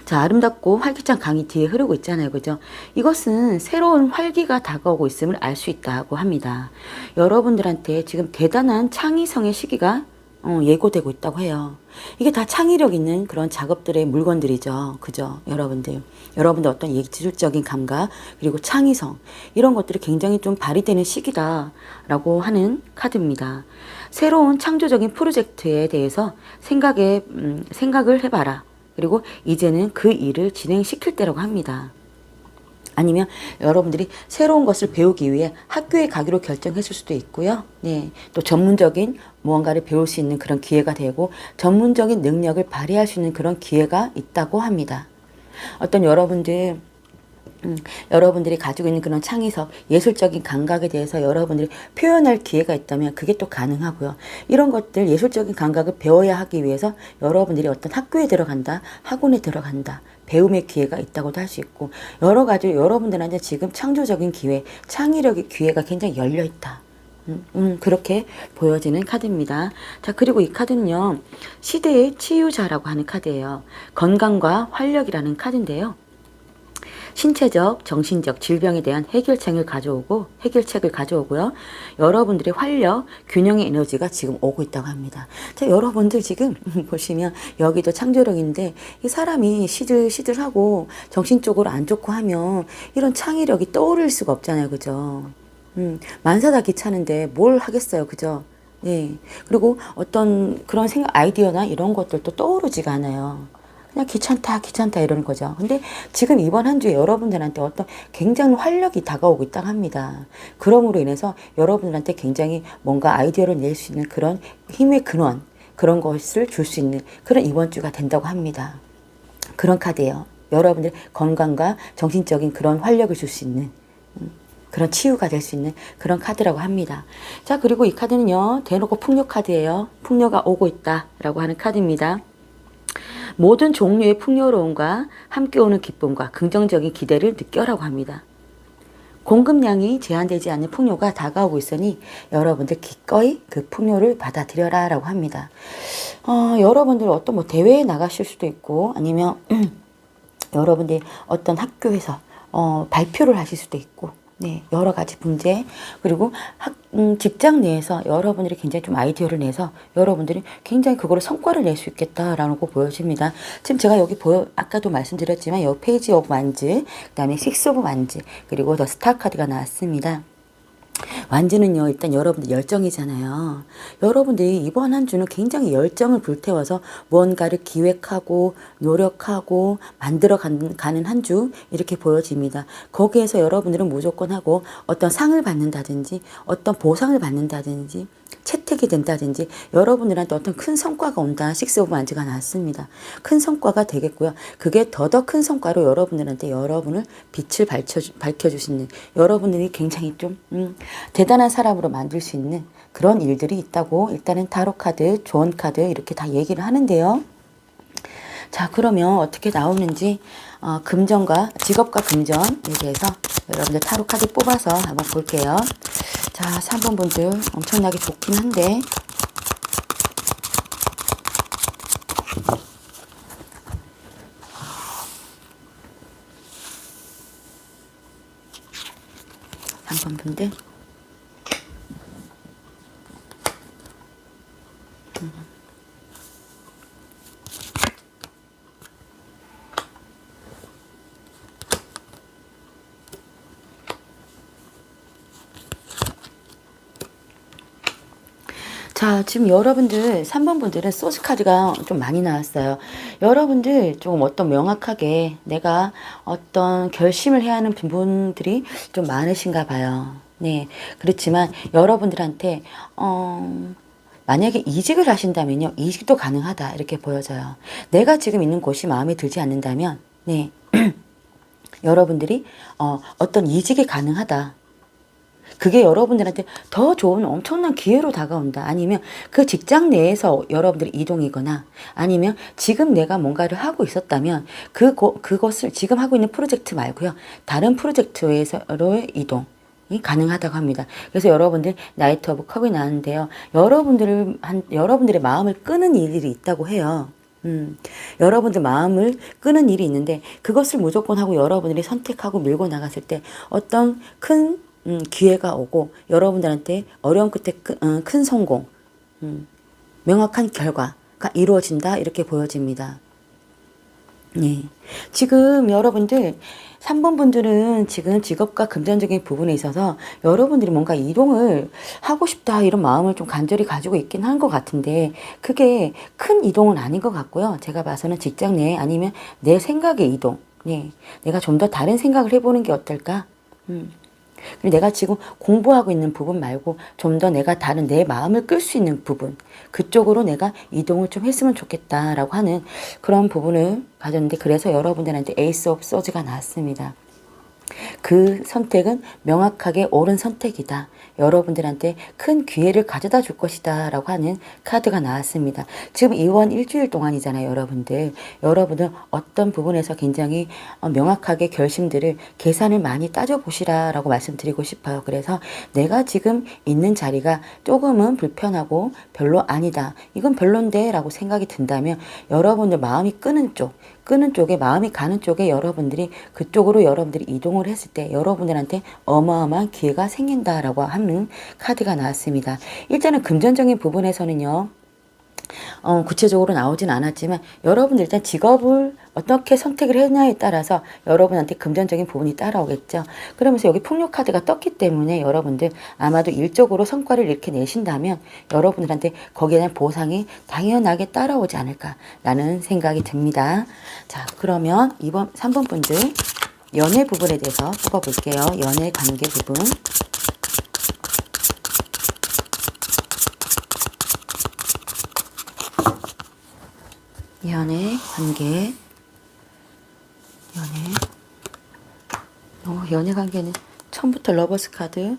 자, 아름답고 활기찬 강이 뒤에 흐르고 있잖아요. 그죠? 이것은 새로운 활기가 다가오고 있음을 알 수 있다고 합니다. 여러분들한테 지금 대단한 창의성의 시기가 예고되고 있다고 해요. 이게 다 창의력 있는 그런 작업들의 물건들이죠. 그죠? 여러분들 어떤 예술적인 감각, 그리고 창의성, 이런 것들이 굉장히 좀 발휘되는 시기다라고 하는 카드입니다. 새로운 창조적인 프로젝트에 대해서 생각을 해봐라. 그리고 이제는 그 일을 진행시킬 때라고 합니다. 아니면 여러분들이 새로운 것을 배우기 위해 학교에 가기로 결정했을 수도 있고요. 네, 또 전문적인 무언가를 배울 수 있는 그런 기회가 되고 전문적인 능력을 발휘할 수 있는 그런 기회가 있다고 합니다. 어떤 여러분들이 가지고 있는 그런 창의성, 예술적인 감각에 대해서 여러분들이 표현할 기회가 있다면 그게 또 가능하고요. 이런 것들, 예술적인 감각을 배워야 하기 위해서 여러분들이 어떤 학교에 들어간다, 학원에 들어간다, 배움의 기회가 있다고도 할 수 있고, 여러 가지 여러분들한테 지금 창조적인 기회, 창의력의 기회가 굉장히 열려 있다. 그렇게 보여지는 카드입니다. 자, 그리고 이 카드는요, 시대의 치유자라고 하는 카드예요. 건강과 활력이라는 카드인데요. 신체적, 정신적 질병에 대한 해결책을 가져오고요. 여러분들의 활력, 균형의 에너지가 지금 오고 있다고 합니다. 자, 여러분들 지금 보시면 여기도 창조력인데 이 사람이 시들시들하고 정신적으로 안 좋고 하면 이런 창의력이 떠오를 수가 없잖아요. 그죠? 만사다 귀찮은데 뭘 하겠어요. 그죠? 예. 그리고 어떤 그런 생각, 아이디어나 이런 것들도 떠오르지가 않아요. 그냥 귀찮다, 귀찮다 이러는 거죠. 근데 지금 이번 한 주에 여러분들한테 어떤 굉장히 활력이 다가오고 있다고 합니다. 그럼으로 인해서 여러분들한테 굉장히 뭔가 아이디어를 낼 수 있는 그런 힘의 근원, 그런 것을 줄 수 있는 그런 이번 주가 된다고 합니다. 그런 카드예요. 여러분들 건강과 정신적인 그런 활력을 줄 수 있는 그런 치유가 될 수 있는 그런 카드라고 합니다. 자, 그리고 이 카드는요, 대놓고 풍요 카드예요. 풍요가 오고 있다라고 하는 카드입니다. 모든 종류의 풍요로움과 함께 오는 기쁨과 긍정적인 기대를 느껴라고 합니다. 공급량이 제한되지 않는 풍요가 다가오고 있으니 여러분들 기꺼이 그 풍요를 받아들여라 라고 합니다. 여러분들 어떤 뭐 대회에 나가실 수도 있고 아니면 여러분들이 어떤 학교에서 발표를 하실 수도 있고 네, 여러 가지 문제 그리고 직장 내에서 여러분들이 굉장히 좀 아이디어를 내서 여러분들이 굉장히 그거를 성과를 낼 수 있겠다라고 보여집니다. 지금 제가 여기 아까도 말씀드렸지만 여기 페이지 오브 완즈, 그 다음에 식스 오브 완즈, 그리고 더 스타 카드가 나왔습니다. 완즈는요, 일단 여러분들 열정이잖아요. 여러분들이 이번 한 주는 굉장히 열정을 불태워서 무언가를 기획하고 노력하고 만들어 가는 한 주 이렇게 보여집니다. 거기에서 여러분들은 무조건 하고 어떤 상을 받는다든지 어떤 보상을 받는다든지 채택이 된다든지 여러분들한테 어떤 큰 성과가 온다. 식스 오브 완즈가 나왔습니다. 큰 성과가 되겠고요. 그게 더 큰 성과로 여러분들한테 여러분을 빛을 밝혀주시는 여러분들이 굉장히 좀 대단한 사람으로 만들 수 있는 그런 일들이 있다고 일단은 타로 카드, 조언 카드 이렇게 다 얘기를 하는데요. 자, 그러면 어떻게 나오는지 금전과 직업과 금전에 대해서 여러분들 타로 카드 뽑아서 한번 볼게요. 자, 3번 분들 엄청나게 좋긴 한데 분들 자, 지금 여러분들 3번 분들은 소스 카드가 좀 많이 나왔어요. 여러분들 조금 어떤 명확하게 내가 어떤 결심을 해야 하는 부분들이 좀 많으신가 봐요. 네. 그렇지만 여러분들한테 만약에 이직을 하신다면요. 이직도 가능하다. 이렇게 보여져요. 내가 지금 있는 곳이 마음에 들지 않는다면 네. 여러분들이 어떤 이직이 가능하다. 그게 여러분들한테 더 좋은 엄청난 기회로 다가온다. 아니면 그 직장 내에서 여러분들이 이동이거나 아니면 지금 내가 뭔가를 하고 있었다면 그것을 지금 하고 있는 프로젝트 말고요. 다른 프로젝트에서의 이동이 가능하다고 합니다. 그래서 여러분들 나이트 오브 컵이 나왔는데요. 여러분들의 마음을 끄는 일이 있다고 해요. 여러분들 마음을 끄는 일이 있는데 그것을 무조건 하고 여러분들이 선택하고 밀고 나갔을 때 어떤 큰 기회가 오고 여러분들한테 어려움 끝에 큰 성공, 명확한 결과가 이루어진다 이렇게 보여집니다. 네. 지금 여러분들 3번 분들은 지금 직업과 금전적인 부분에 있어서 여러분들이 뭔가 이동을 하고 싶다 이런 마음을 좀 간절히 가지고 있긴 한 것 같은데 그게 큰 이동은 아닌 것 같고요. 제가 봐서는 직장 내에 아니면 내 생각의 이동. 네. 내가 좀 더 다른 생각을 해보는 게 어떨까? 내가 지금 공부하고 있는 부분 말고 좀 더 내가 다른 내 마음을 끌 수 있는 부분 그쪽으로 내가 이동을 좀 했으면 좋겠다라고 하는 그런 부분을 가졌는데 그래서 여러분들한테 에이스 오브 소즈가 나왔습니다. 그 선택은 명확하게 옳은 선택이다. 여러분들한테 큰 기회를 가져다 줄 것이다 라고 하는 카드가 나왔습니다. 지금 이번 일주일 동안이잖아요. 여러분들 어떤 부분에서 굉장히 명확하게 결심들을 계산을 많이 따져보시라 라고 말씀드리고 싶어요. 그래서 내가 지금 있는 자리가 조금은 불편하고 별로 아니다. 이건 별론데 라고 생각이 든다면 여러분들 마음이 끄는 쪽에 마음이 가는 쪽에 여러분들이 그쪽으로 여러분들이 이동을 했을 때 여러분들한테 어마어마한 기회가 생긴다라고 하는 카드가 나왔습니다. 일단은 금전적인 부분에서는요. 구체적으로 나오진 않았지만 여러분들 일단 직업을 어떻게 선택을 했냐에 따라서 여러분한테 금전적인 부분이 따라오겠죠. 그러면서 여기 풍요 카드가 떴기 때문에 여러분들 아마도 일적으로 성과를 이렇게 내신다면 여러분들한테 거기에 대한 보상이 당연하게 따라오지 않을까라는 생각이 듭니다. 자, 그러면 이번 3번 분들 연애 부분에 대해서 뽑아볼게요. 연애 관계 부분. 연애 관계. 연애 관계는 처음부터 러버스 카드.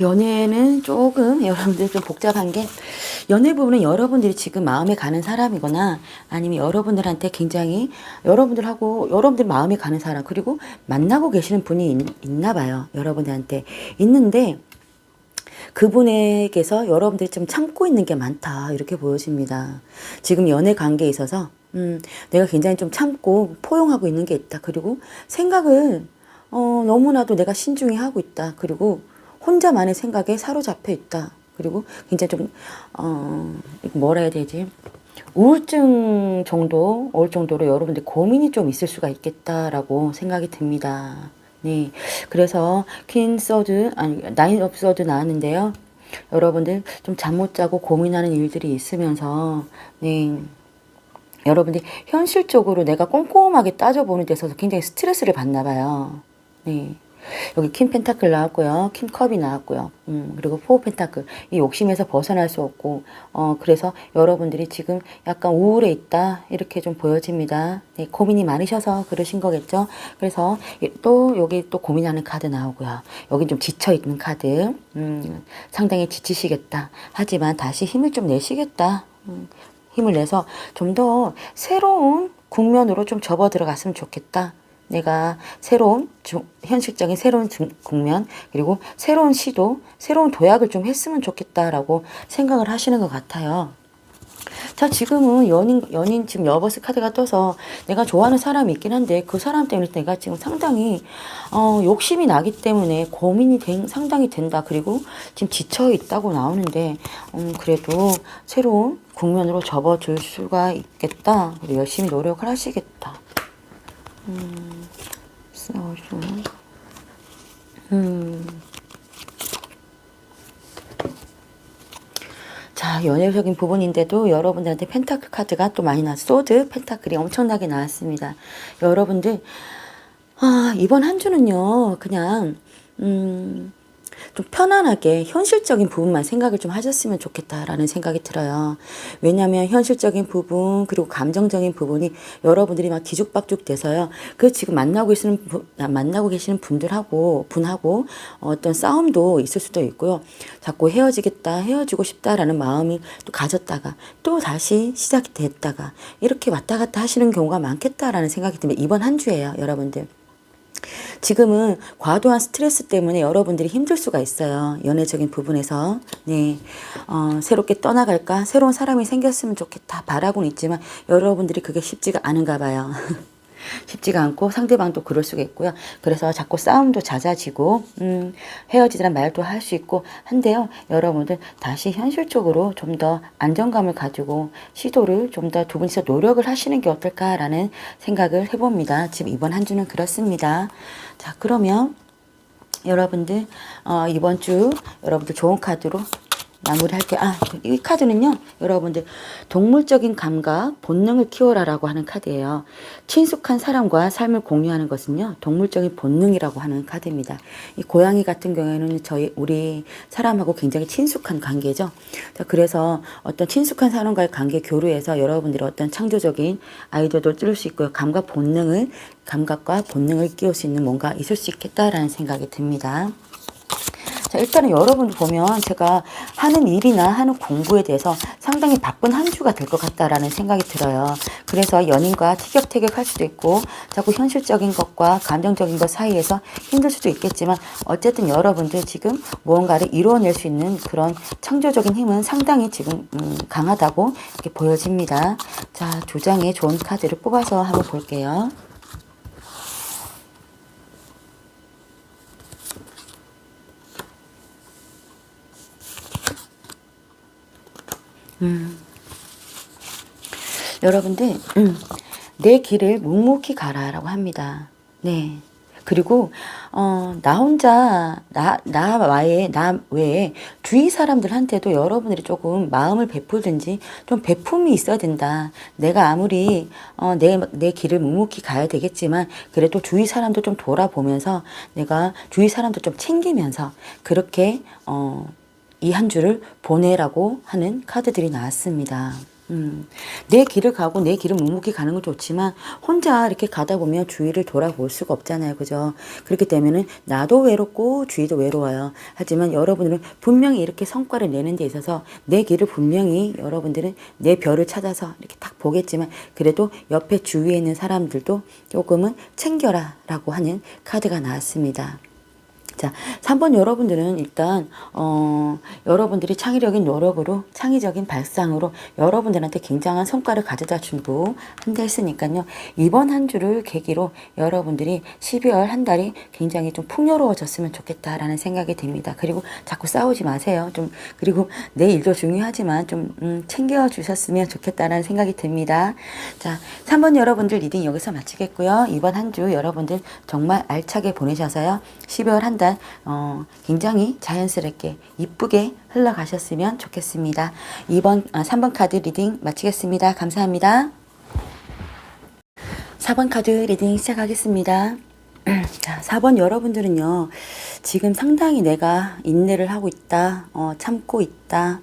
연애는 조금 여러분들 좀 복잡한 게 연애 부분은 여러분들이 지금 마음에 가는 사람이거나 아니면 여러분들한테 굉장히 여러분들 마음에 가는 사람 그리고 만나고 계시는 분이 있나 봐요. 여러분들한테 있는데 그분에게서 여러분들이 좀 참고 있는 게 많다 이렇게 보여집니다. 지금 연애 관계에 있어서 내가 굉장히 좀 참고 포용하고 있는 게 있다. 그리고 생각을 너무나도 내가 신중히 하고 있다. 그리고 혼자만의 생각에 사로잡혀 있다. 그리고 굉장히 좀 뭐라 해야 되지? 우울증 정도 올 정도로 여러분들 고민이 좀 있을 수가 있겠다라고 생각이 듭니다. 네, 그래서 나인 오브 소드 나왔는데요. 여러분들 좀 잠 못 자고 고민하는 일들이 있으면서 네. 여러분들이 현실적으로 내가 꼼꼼하게 따져보는 데서 굉장히 스트레스를 받나 봐요. 네. 여기 퀸 펜타클 나왔고요. 퀸 컵이 나왔고요. 그리고 포 펜타클. 이 욕심에서 벗어날 수 없고, 그래서 여러분들이 지금 약간 우울해 있다. 이렇게 좀 보여집니다. 네, 고민이 많으셔서 그러신 거겠죠. 그래서 또 여기 또 고민하는 카드 나오고요. 여기 좀 지쳐있는 카드. 상당히 지치시겠다. 하지만 다시 힘을 좀 내시겠다. 힘을 내서 좀 더 새로운 국면으로 좀 접어 들어갔으면 좋겠다. 내가 현실적인 새로운 국면, 그리고 새로운 시도, 새로운 도약을 좀 했으면 좋겠다라고 생각을 하시는 것 같아요. 자, 지금은 연인 지금 러버스 카드가 떠서 내가 좋아하는 사람이 있긴 한데 그 사람 때문에 내가 지금 상당히, 욕심이 나기 때문에 고민이 상당히 된다. 그리고 지금 지쳐 있다고 나오는데, 그래도 새로운 국면으로 접어줄 수가 있겠다. 그리고 열심히 노력을 하시겠다. 싸워줘. 자, 연애적인 부분인데도 여러분들한테 펜타클 카드가 또 많이 나왔어요. 소드, 펜타클이 엄청나게 나왔습니다. 여러분들, 이번 한 주는요, 그냥, 좀 편안하게 현실적인 부분만 생각을 좀 하셨으면 좋겠다라는 생각이 들어요. 왜냐하면 현실적인 부분 그리고 감정적인 부분이 여러분들이 막 뒤죽박죽 돼서요. 그 지금 만나고 계시는 분하고 어떤 싸움도 있을 수도 있고요. 자꾸 헤어지고 싶다라는 마음이 또 가졌다가 또 다시 시작이 됐다가 이렇게 왔다 갔다 하시는 경우가 많겠다라는 생각이 듭니다. 이번 한 주예요, 여러분들. 지금은 과도한 스트레스 때문에 여러분들이 힘들 수가 있어요. 연애적인 부분에서. 네. 새롭게 떠나갈까? 새로운 사람이 생겼으면 좋겠다. 바라고는 있지만 여러분들이 그게 쉽지가 않은가 봐요. 쉽지가 않고 상대방도 그럴 수가 있고요. 그래서 자꾸 싸움도 잦아지고 헤어지자는 말도 할 수 있고 한데요. 여러분들 다시 현실적으로 좀 더 안정감을 가지고 시도를 좀 더 두 분이서 노력을 하시는 게 어떨까라는 생각을 해봅니다. 지금 이번 한 주는 그렇습니다. 자, 그러면 여러분들 이번 주 여러분들 좋은 카드로 마무리할게요. 이 카드는요, 여러분들 동물적인 감각, 본능을 키워라라고 하는 카드예요. 친숙한 사람과 삶을 공유하는 것은요, 동물적인 본능이라고 하는 카드입니다. 이 고양이 같은 경우에는 우리 사람하고 굉장히 친숙한 관계죠. 자, 그래서 어떤 친숙한 사람과의 관계 교류에서 여러분들이 어떤 창조적인 아이디어도 뜰 수 있고요. 감각과 본능을 끼울 수 있는 뭔가 있을 수 있겠다라는 생각이 듭니다. 자, 일단은 여러분들 보면 제가 하는 일이나 하는 공부에 대해서 상당히 바쁜 한 주가 될 것 같다라는 생각이 들어요. 그래서 연인과 티격태격할 수도 있고 자꾸 현실적인 것과 감정적인 것 사이에서 힘들 수도 있겠지만 어쨌든 여러분들 지금 무언가를 이루어낼 수 있는 그런 창조적인 힘은 상당히 지금 강하다고 이렇게 보여집니다. 자, 두 장의 좋은 카드를 뽑아서 한번 볼게요. 여러분들 내 길을 묵묵히 가라라고 합니다. 네. 그리고 나 혼자 나 외에 주위 사람들한테도 여러분들이 조금 마음을 베풀든지 좀 베품이 있어야 된다. 내가 아무리 내 길을 묵묵히 가야 되겠지만 그래도 주위 사람도 좀 돌아보면서 내가 주위 사람도 좀 챙기면서 그렇게 이 한 주를 보내라고 하는 카드들이 나왔습니다. 내 길을 가고 내 길을 묵묵히 가는 건 좋지만 혼자 이렇게 가다 보면 주위를 돌아볼 수가 없잖아요. 그죠? 그렇기 때문에 나도 외롭고 주위도 외로워요. 하지만 여러분들은 분명히 이렇게 성과를 내는 데 있어서 내 길을 분명히 여러분들은 내 별을 찾아서 이렇게 딱 보겠지만 그래도 옆에 주위에 있는 사람들도 조금은 챙겨라 라고 하는 카드가 나왔습니다. 자, 3번 여러분들은 일단 여러분들이 창의적인 노력으로 창의적인 발상으로 여러분들한테 굉장한 성과를 가져다 주고 한다 했으니까요. 이번 한 주를 계기로 여러분들이 12월 한 달이 굉장히 좀 풍요로워졌으면 좋겠다라는 생각이 듭니다. 그리고 자꾸 싸우지 마세요. 좀 그리고 내 일도 중요하지만 좀 챙겨 주셨으면 좋겠다라는 생각이 듭니다. 자, 3번 여러분들 리딩 여기서 마치겠고요. 이번 한 주 여러분들 정말 알차게 보내셔서요. 12월 한 달 굉장히 자연스럽게 이쁘게 흘러가셨으면 좋겠습니다. 3번 카드 리딩 마치겠습니다. 감사합니다. 4번 카드 리딩 시작하겠습니다. 자, 4번 여러분들은요. 지금 상당히 내가 인내를 하고 있다. 참고 있다.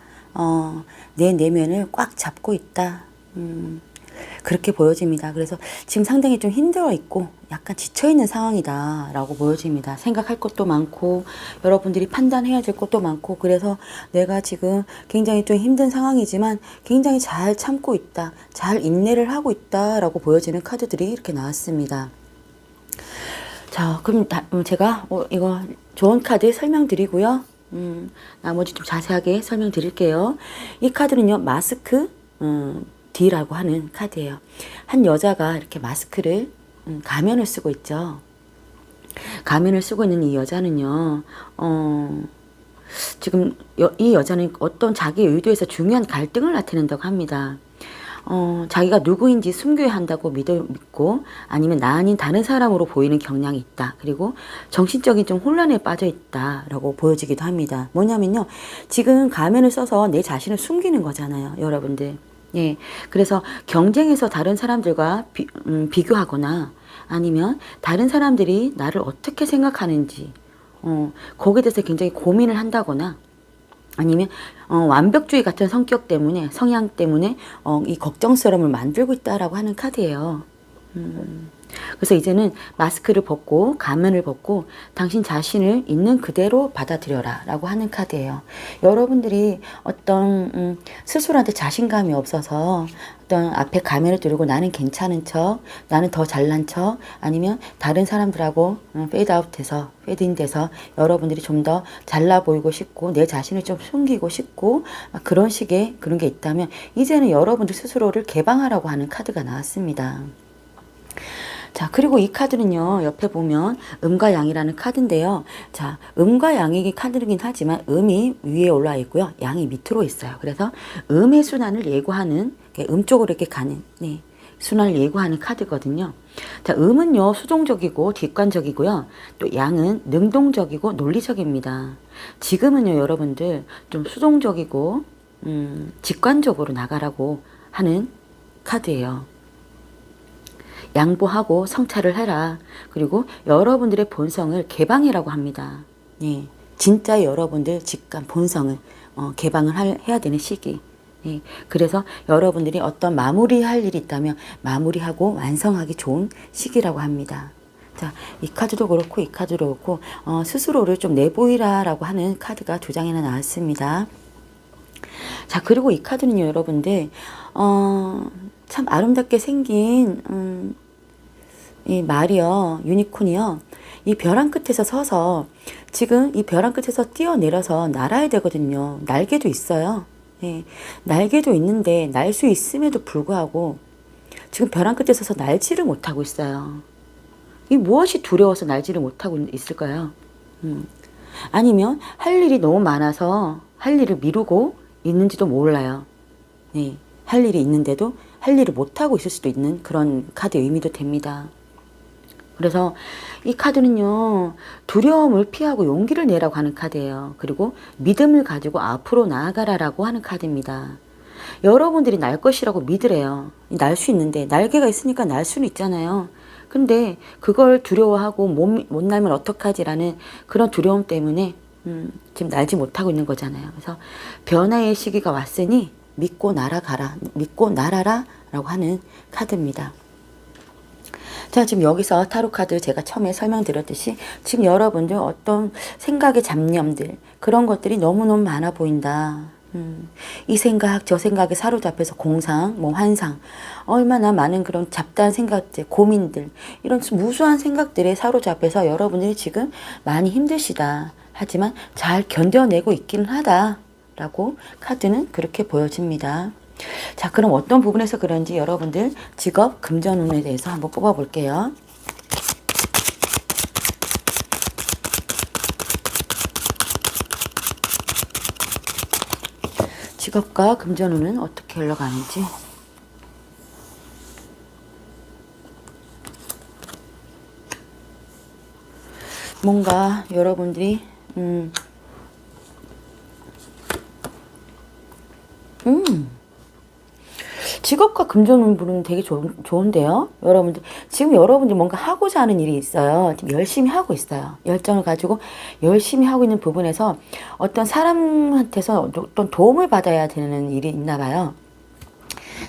내 내면을 꽉 잡고 있다. 그렇게 보여집니다. 그래서 지금 상당히 좀 힘들어 있고 약간 지쳐있는 상황이다 라고 보여집니다. 생각할 것도 많고 여러분들이 판단해야 될 것도 많고 그래서 내가 지금 굉장히 좀 힘든 상황이지만 굉장히 잘 참고 있다. 잘 인내를 하고 있다 라고 보여지는 카드들이 이렇게 나왔습니다. 자, 그럼 제가 이거 좋은 카드 설명드리고요. 나머지 좀 자세하게 설명드릴게요. 이 카드는요. 마스크 D라고 하는 카드예요. 한 여자가 이렇게 마스크를 가면을 쓰고 있죠. 가면을 쓰고 있는 이 여자는요. 지금 이 여자는 어떤 자기 의도에서 중요한 갈등을 나타낸다고 합니다. 자기가 누구인지 숨겨야 한다고 믿고 아니면 나 아닌 다른 사람으로 보이는 경향이 있다. 그리고 정신적인 좀 혼란에 빠져 있다라고 보여지기도 합니다. 뭐냐면요. 지금 가면을 써서 내 자신을 숨기는 거잖아요. 여러분들. 예, 그래서 경쟁에서 다른 사람들과 비교하거나 아니면 다른 사람들이 나를 어떻게 생각하는지 거기에 대해서 굉장히 고민을 한다거나 아니면 완벽주의 같은 성격 때문에 성향 때문에 이 걱정스러움을 만들고 있다라고 하는 카드예요. 그래서 이제는 마스크를 벗고 가면을 벗고 당신 자신을 있는 그대로 받아들여라 라고 하는 카드예요. 여러분들이 어떤 스스로한테 자신감이 없어서 어떤 앞에 가면을 들고 나는 괜찮은 척 나는 더 잘난 척 아니면 다른 사람들하고 페이드아웃돼서 페이드인돼서 여러분들이 좀 더 잘나 보이고 싶고 내 자신을 좀 숨기고 싶고 그런 식의 그런 게 있다면 이제는 여러분들 스스로를 개방하라고 하는 카드가 나왔습니다. 자, 그리고 이 카드는요, 옆에 보면 음과 양이라는 카드인데요. 자, 음과 양이 카드이긴 하지만 음이 위에 올라와 있고요. 양이 밑으로 있어요. 그래서 음의 순환을 예고하는, 음 쪽으로 이렇게 가는, 네, 순환을 예고하는 카드거든요. 자, 음은요, 수동적이고 객관적이고요. 또 양은 능동적이고 논리적입니다. 지금은요, 여러분들 좀 수동적이고, 직관적으로 나가라고 하는 카드예요. 양보하고 성찰을 해라. 그리고 여러분들의 본성을 개방해라고 합니다. 예, 진짜 여러분들 직감, 본성을 개방을 해야 되는 시기. 예, 그래서 여러분들이 어떤 마무리할 일이 있다면 마무리하고 완성하기 좋은 시기라고 합니다. 자, 이 카드도 그렇고 이 카드도 그렇고 스스로를 좀 내보이라라고 하는 카드가 두 장이나 나왔습니다. 자, 그리고 이 카드는요, 여러분들 참 아름답게 생긴 이 말이요, 유니콘이요, 이 벼랑 끝에서 서서 지금 이 벼랑 끝에서 뛰어내려서 날아야 되거든요. 날개도 있어요. 예, 날개도 있는데 날 수 있음에도 불구하고 지금 벼랑 끝에 서서 날지를 못하고 있어요. 이 무엇이 두려워서 날지를 못하고 있을까요? 아니면 할 일이 너무 많아서 할 일을 미루고 있는지도 몰라요. 네, 할 일이 있는데도 할 일을 못하고 있을 수도 있는 그런 카드 의미도 됩니다. 그래서 이 카드는요, 두려움을 피하고 용기를 내라고 하는 카드예요. 그리고 믿음을 가지고 앞으로 나아가라라고 하는 카드입니다. 여러분들이 날 것이라고 믿으래요. 날 수 있는데, 날개가 있으니까 날 수는 있잖아요. 근데 그걸 두려워하고 못 날면 어떡하지라는 그런 두려움 때문에 지금 날지 못하고 있는 거잖아요. 그래서 변화의 시기가 왔으니 믿고 날아가라, 믿고 날아라 라고 하는 카드입니다. 자, 지금 여기서 타로 카드 제가 처음에 설명드렸듯이 지금 여러분들 어떤 생각의 잡념들, 그런 것들이 너무너무 많아 보인다. 이 생각 저 생각에 사로잡혀서 공상, 뭐 환상, 얼마나 많은 그런 잡다한 생각들, 고민들, 이런 무수한 생각들에 사로잡혀서 여러분들이 지금 많이 힘드시다. 하지만 잘 견뎌내고 있기는 하다 라고 카드는 그렇게 보여집니다. 자, 그럼 어떤 부분에서 그런지 여러분들 직업 금전운에 대해서 한번 뽑아 볼게요. 직업과 금전운은 어떻게 흘러가는지. 뭔가 여러분들이 직업과 금전운 부분은 되게 좋은데요. 여러분들 지금 여러분들 뭔가 하고자 하는 일이 있어요. 지금 열심히 하고 있어요. 열정을 가지고 열심히 하고 있는 부분에서 어떤 사람한테서 어떤 도움을 받아야 되는 일이 있나 봐요.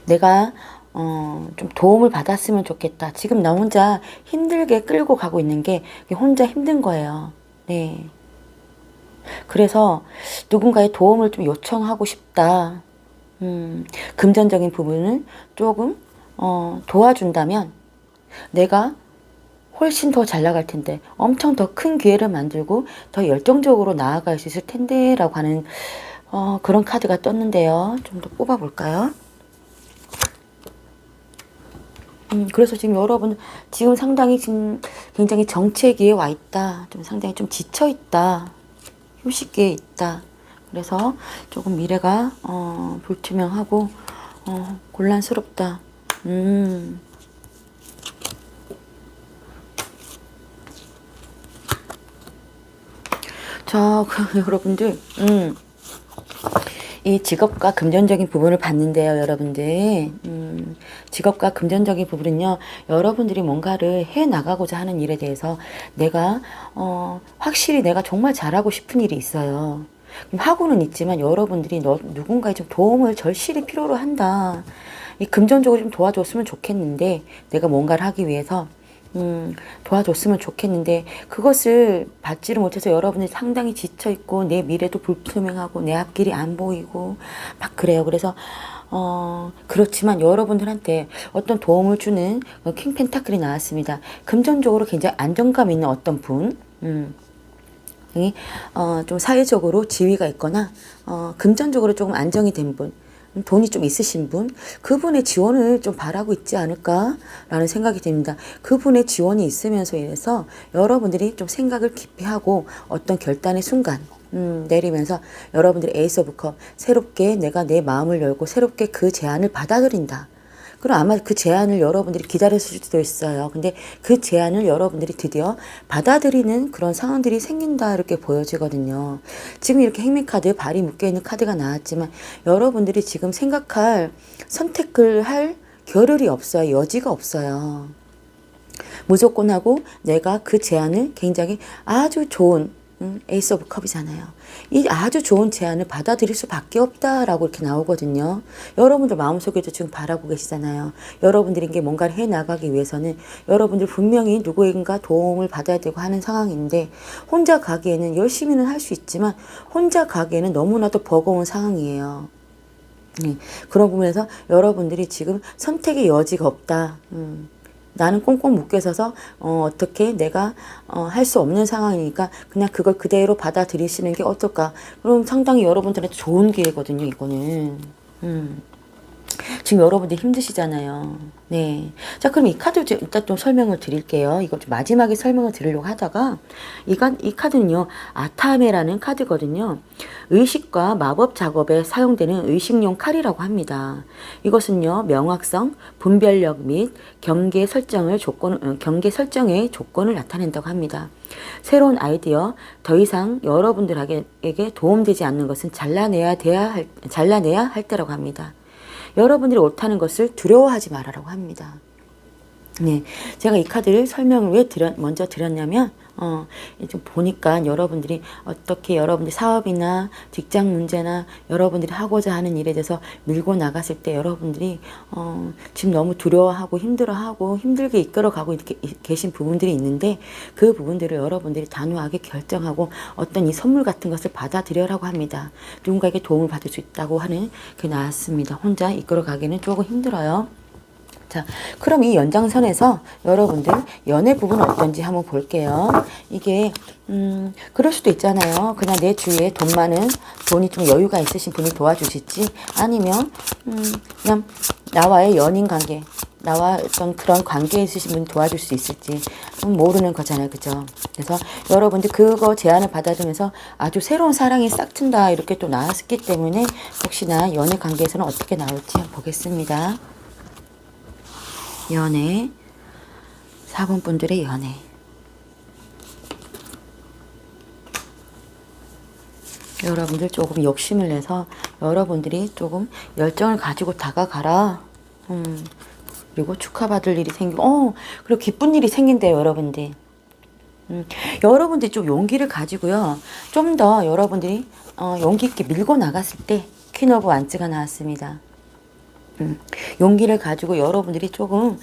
내가 좀 도움을 받았으면 좋겠다. 지금 나 혼자 힘들게 끌고 가고 있는 게 혼자 힘든 거예요. 네. 그래서 누군가의 도움을 좀 요청하고 싶다. 금전적인 부분을 조금 도와준다면 내가 훨씬 더 잘 나갈 텐데, 엄청 더 큰 기회를 만들고 더 열정적으로 나아갈 수 있을 텐데 라고 하는 그런 카드가 떴는데요. 좀 더 뽑아 볼까요? 그래서 지금 여러분 지금 상당히 지금 굉장히 정체기에 와 있다. 좀 상당히 좀 지쳐 있다. 휴식기에 있다. 그래서 조금 미래가 불투명하고 곤란스럽다. 자, 여러분들 이 직업과 금전적인 부분을 봤는데요, 여러분들. 직업과 금전적인 부분은요, 여러분들이 뭔가를 해 나가고자 하는 일에 대해서 내가 확실히 내가 정말 잘하고 싶은 일이 있어요. 하고는 있지만 여러분들이 누군가의 좀 도움을 절실히 필요로 한다. 이 금전적으로 좀 도와줬으면 좋겠는데, 내가 뭔가를 하기 위해서 도와줬으면 좋겠는데 그것을 받지를 못해서 여러분이 상당히 지쳐있고 내 미래도 불투명하고 내 앞길이 안 보이고 막 그래요. 그래서 그렇지만 여러분들한테 어떤 도움을 주는 킹 펜타클이 나왔습니다. 금전적으로 굉장히 안정감 있는 어떤 분, 좀 사회적으로 지위가 있거나 금전적으로 조금 안정이 된 분, 돈이 좀 있으신 분, 그분의 지원을 좀 바라고 있지 않을까라는 생각이 듭니다. 그분의 지원이 있으면서 인해서 여러분들이 좀 생각을 깊이 하고 어떤 결단의 순간 내리면서 여러분들이 에이스 오브 컵, 새롭게 내가 내 마음을 열고 새롭게 그 제안을 받아들인다. 그럼 아마 그 제안을 여러분들이 기다렸을 수도 있어요. 근데 그 제안을 여러분들이 드디어 받아들이는 그런 상황들이 생긴다, 이렇게 보여지거든요. 지금 이렇게 행미카드, 발이 묶여있는 카드가 나왔지만 여러분들이 지금 생각할, 선택을 할 겨를이 없어요. 여지가 없어요. 무조건 하고 내가 그 제안을 굉장히 아주 좋은 에이스 오브 컵이잖아요. 이 아주 좋은 제안을 받아들일 수밖에 없다라고 이렇게 나오거든요. 여러분들 마음속에도 지금 바라고 계시잖아요. 여러분들에게 뭔가를 해나가기 위해서는 여러분들 분명히 누구인가 도움을 받아야 되고 하는 상황인데 혼자 가기에는 열심히는 할 수 있지만 혼자 가기에는 너무나도 버거운 상황이에요. 그런 부분에서 여러분들이 지금 선택의 여지가 없다. 나는 꽁꽁 묶여서서 어떻게 내가 할 수 없는 상황이니까 그냥 그걸 그대로 받아들이시는 게 어떨까. 그럼 상당히 여러분들한테 좋은 기회거든요. 이거는. 지금 여러분들 힘드시잖아요. 네. 자, 그럼 이 카드 일단 좀 설명을 드릴게요. 이거 좀 마지막에 설명을 드리려고 하다가, 이 카드는요, 아타메라는 카드거든요. 의식과 마법 작업에 사용되는 의식용 칼이라고 합니다. 이것은요, 명확성, 분별력 및 경계 설정의 조건을 나타낸다고 합니다. 새로운 아이디어, 더 이상 여러분들에게 도움되지 않는 것은 잘라내야 할 때라고 합니다. 여러분들이 옳다는 것을 두려워하지 말아라고 합니다. 네, 제가 이 카드를 설명을 왜 먼저 드렸냐면 좀 보니까 여러분들이 어떻게 여러분들 사업이나 직장 문제나 여러분들이 하고자 하는 일에 대해서 밀고 나갔을 때 여러분들이 지금 너무 두려워하고 힘들어하고 힘들게 이끌어가고 이렇게 계신 부분들이 있는데 그 부분들을 여러분들이 단호하게 결정하고 어떤 이 선물 같은 것을 받아들여라고 합니다. 누군가에게 도움을 받을 수 있다고 하는 게 나왔습니다. 혼자 이끌어가기는 조금 힘들어요. 자, 그럼 이 연장선에서 여러분들 연애 부분은 어떤지 한번 볼게요. 이게 그럴 수도 있잖아요. 그냥 내 주위에 돈이 좀 여유가 있으신 분이 도와주실지 아니면 그냥 나와의 연인 관계, 나와 어떤 그런 관계에 있으신 분이 도와줄 수 있을지 모르는 거잖아요. 그죠? 그래서 여러분들 그거 제안을 받아들면서 아주 새로운 사랑이 싹 튼다 이렇게 또 나왔기 때문에 혹시나 연애 관계에서는 어떻게 나올지 한번 보겠습니다. 연애 4번 분들의 연애 여러분들 조금 욕심을 내서 여러분들이 조금 열정을 가지고 다가가라. 그리고 축하받을 일이 생기고 그리고 기쁜 일이 생긴대요. 여러분들 여러분들이 좀 용기를 가지고요. 좀 더 여러분들이 용기 있게 밀고 나갔을 때 퀸 오브 완즈가 나왔습니다. 용기를 가지고 여러분들이 조금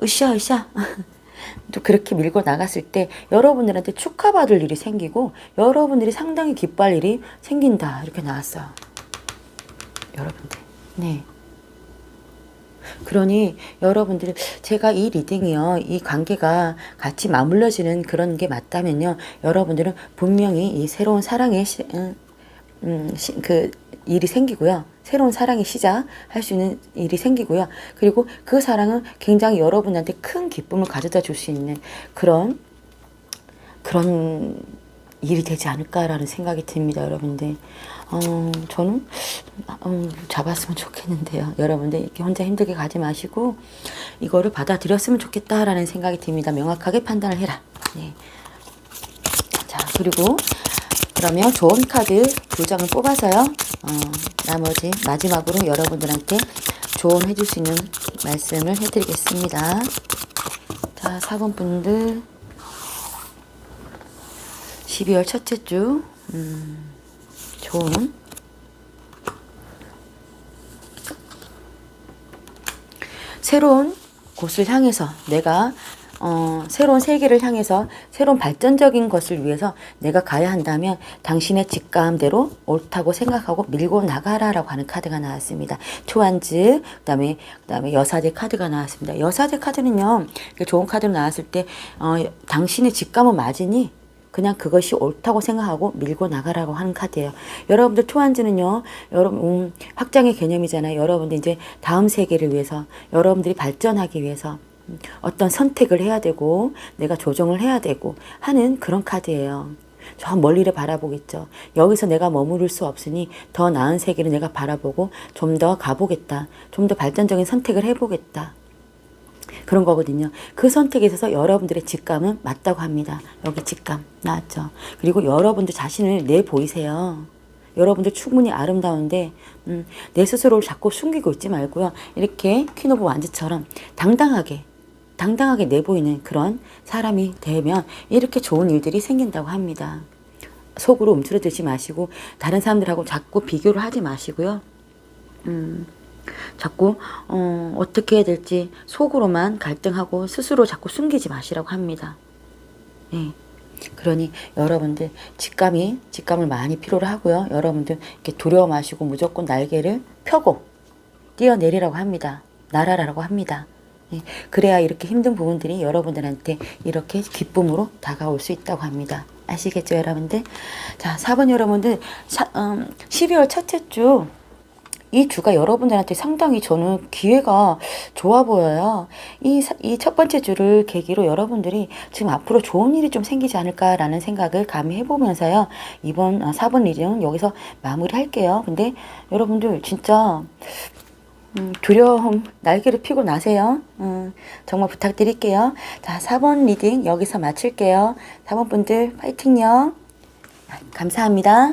으쌰으쌰 또 그렇게 밀고 나갔을 때 여러분들한테 축하받을 일이 생기고 여러분들이 상당히 기뻐할 일이 생긴다 이렇게 나왔어요. 여러분들 네. 그러니 여러분들 제가 이 리딩이요 이 관계가 같이 맞물려지는 그런 게 맞다면요 여러분들은 분명히 이 새로운 사랑의 그 일이 생기고요. 새로운 사랑의 시작할 수 있는 일이 생기고요. 그리고 그 사랑은 굉장히 여러분한테 큰 기쁨을 가져다 줄 수 있는 그런 일이 되지 않을까라는 생각이 듭니다. 여러분들. 저는 잡았으면 좋겠는데요. 여러분들 이렇게 혼자 힘들게 가지 마시고 이거를 받아들였으면 좋겠다라는 생각이 듭니다. 명확하게 판단을 해라. 네. 자, 그리고 그러면 좋은 카드 2장을 뽑아서요. 나머지 마지막으로 여러분들한테 조언해 줄 수 있는 말씀을 해드리겠습니다. 자, 4번 분들 12월 첫째 주 조언 새로운 곳을 향해서 내가 새로운 세계를 향해서 새로운 발전적인 것을 위해서 내가 가야 한다면 당신의 직감대로 옳다고 생각하고 밀고 나가라라고 하는 카드가 나왔습니다. 초안즈 그다음에 여사제 카드가 나왔습니다. 여사제 카드는요. 좋은 카드로 나왔을 때 당신의 직감은 맞으니 그냥 그것이 옳다고 생각하고 밀고 나가라고 하는 카드예요. 여러분들 초안즈는요. 여러분 확장의 개념이잖아요. 여러분들 이제 다음 세계를 위해서 여러분들이 발전하기 위해서 어떤 선택을 해야 되고 내가 조정을 해야 되고 하는 그런 카드예요. 저 멀리를 바라보겠죠. 여기서 내가 머무를 수 없으니 더 나은 세계를 내가 바라보고 좀 더 가보겠다. 좀 더 발전적인 선택을 해보겠다. 그런 거거든요. 그 선택에 있어서 여러분들의 직감은 맞다고 합니다. 여기 직감 나왔죠. 그리고 여러분들 자신을 내보이세요. 여러분들 충분히 아름다운데 내 스스로를 자꾸 숨기고 있지 말고요. 이렇게 퀸 오브 완즈처럼 당당하게 당당하게 내보이는 그런 사람이 되면 이렇게 좋은 일들이 생긴다고 합니다. 속으로 움츠러들지 마시고 다른 사람들하고 자꾸 비교를 하지 마시고요. 자꾸 어떻게 해야 될지 속으로만 갈등하고 스스로 자꾸 숨기지 마시라고 합니다. 예. 그러니 여러분들 직감을 많이 필요로 하고요. 여러분들 이렇게 두려워 마시고 무조건 날개를 펴고 뛰어내리라고 합니다. 날아라라고 합니다. 예. 그래야 이렇게 힘든 부분들이 여러분들한테 이렇게 기쁨으로 다가올 수 있다고 합니다. 아시겠죠, 여러분들? 자, 4번 여러분들 12월 첫째 주 이 주가 여러분들한테 상당히 저는 기회가 좋아 보여요. 이 첫 번째 주를 계기로 여러분들이 지금 앞으로 좋은 일이 좀 생기지 않을까라는 생각을 감히 해보면서요. 이번 4번 리딩은 여기서 마무리할게요. 근데 여러분들 진짜 두려움 날개를 펴고 나세요. 정말 부탁드릴게요. 자, 4번 리딩 여기서 마칠게요. 4번 분들 파이팅요. 감사합니다.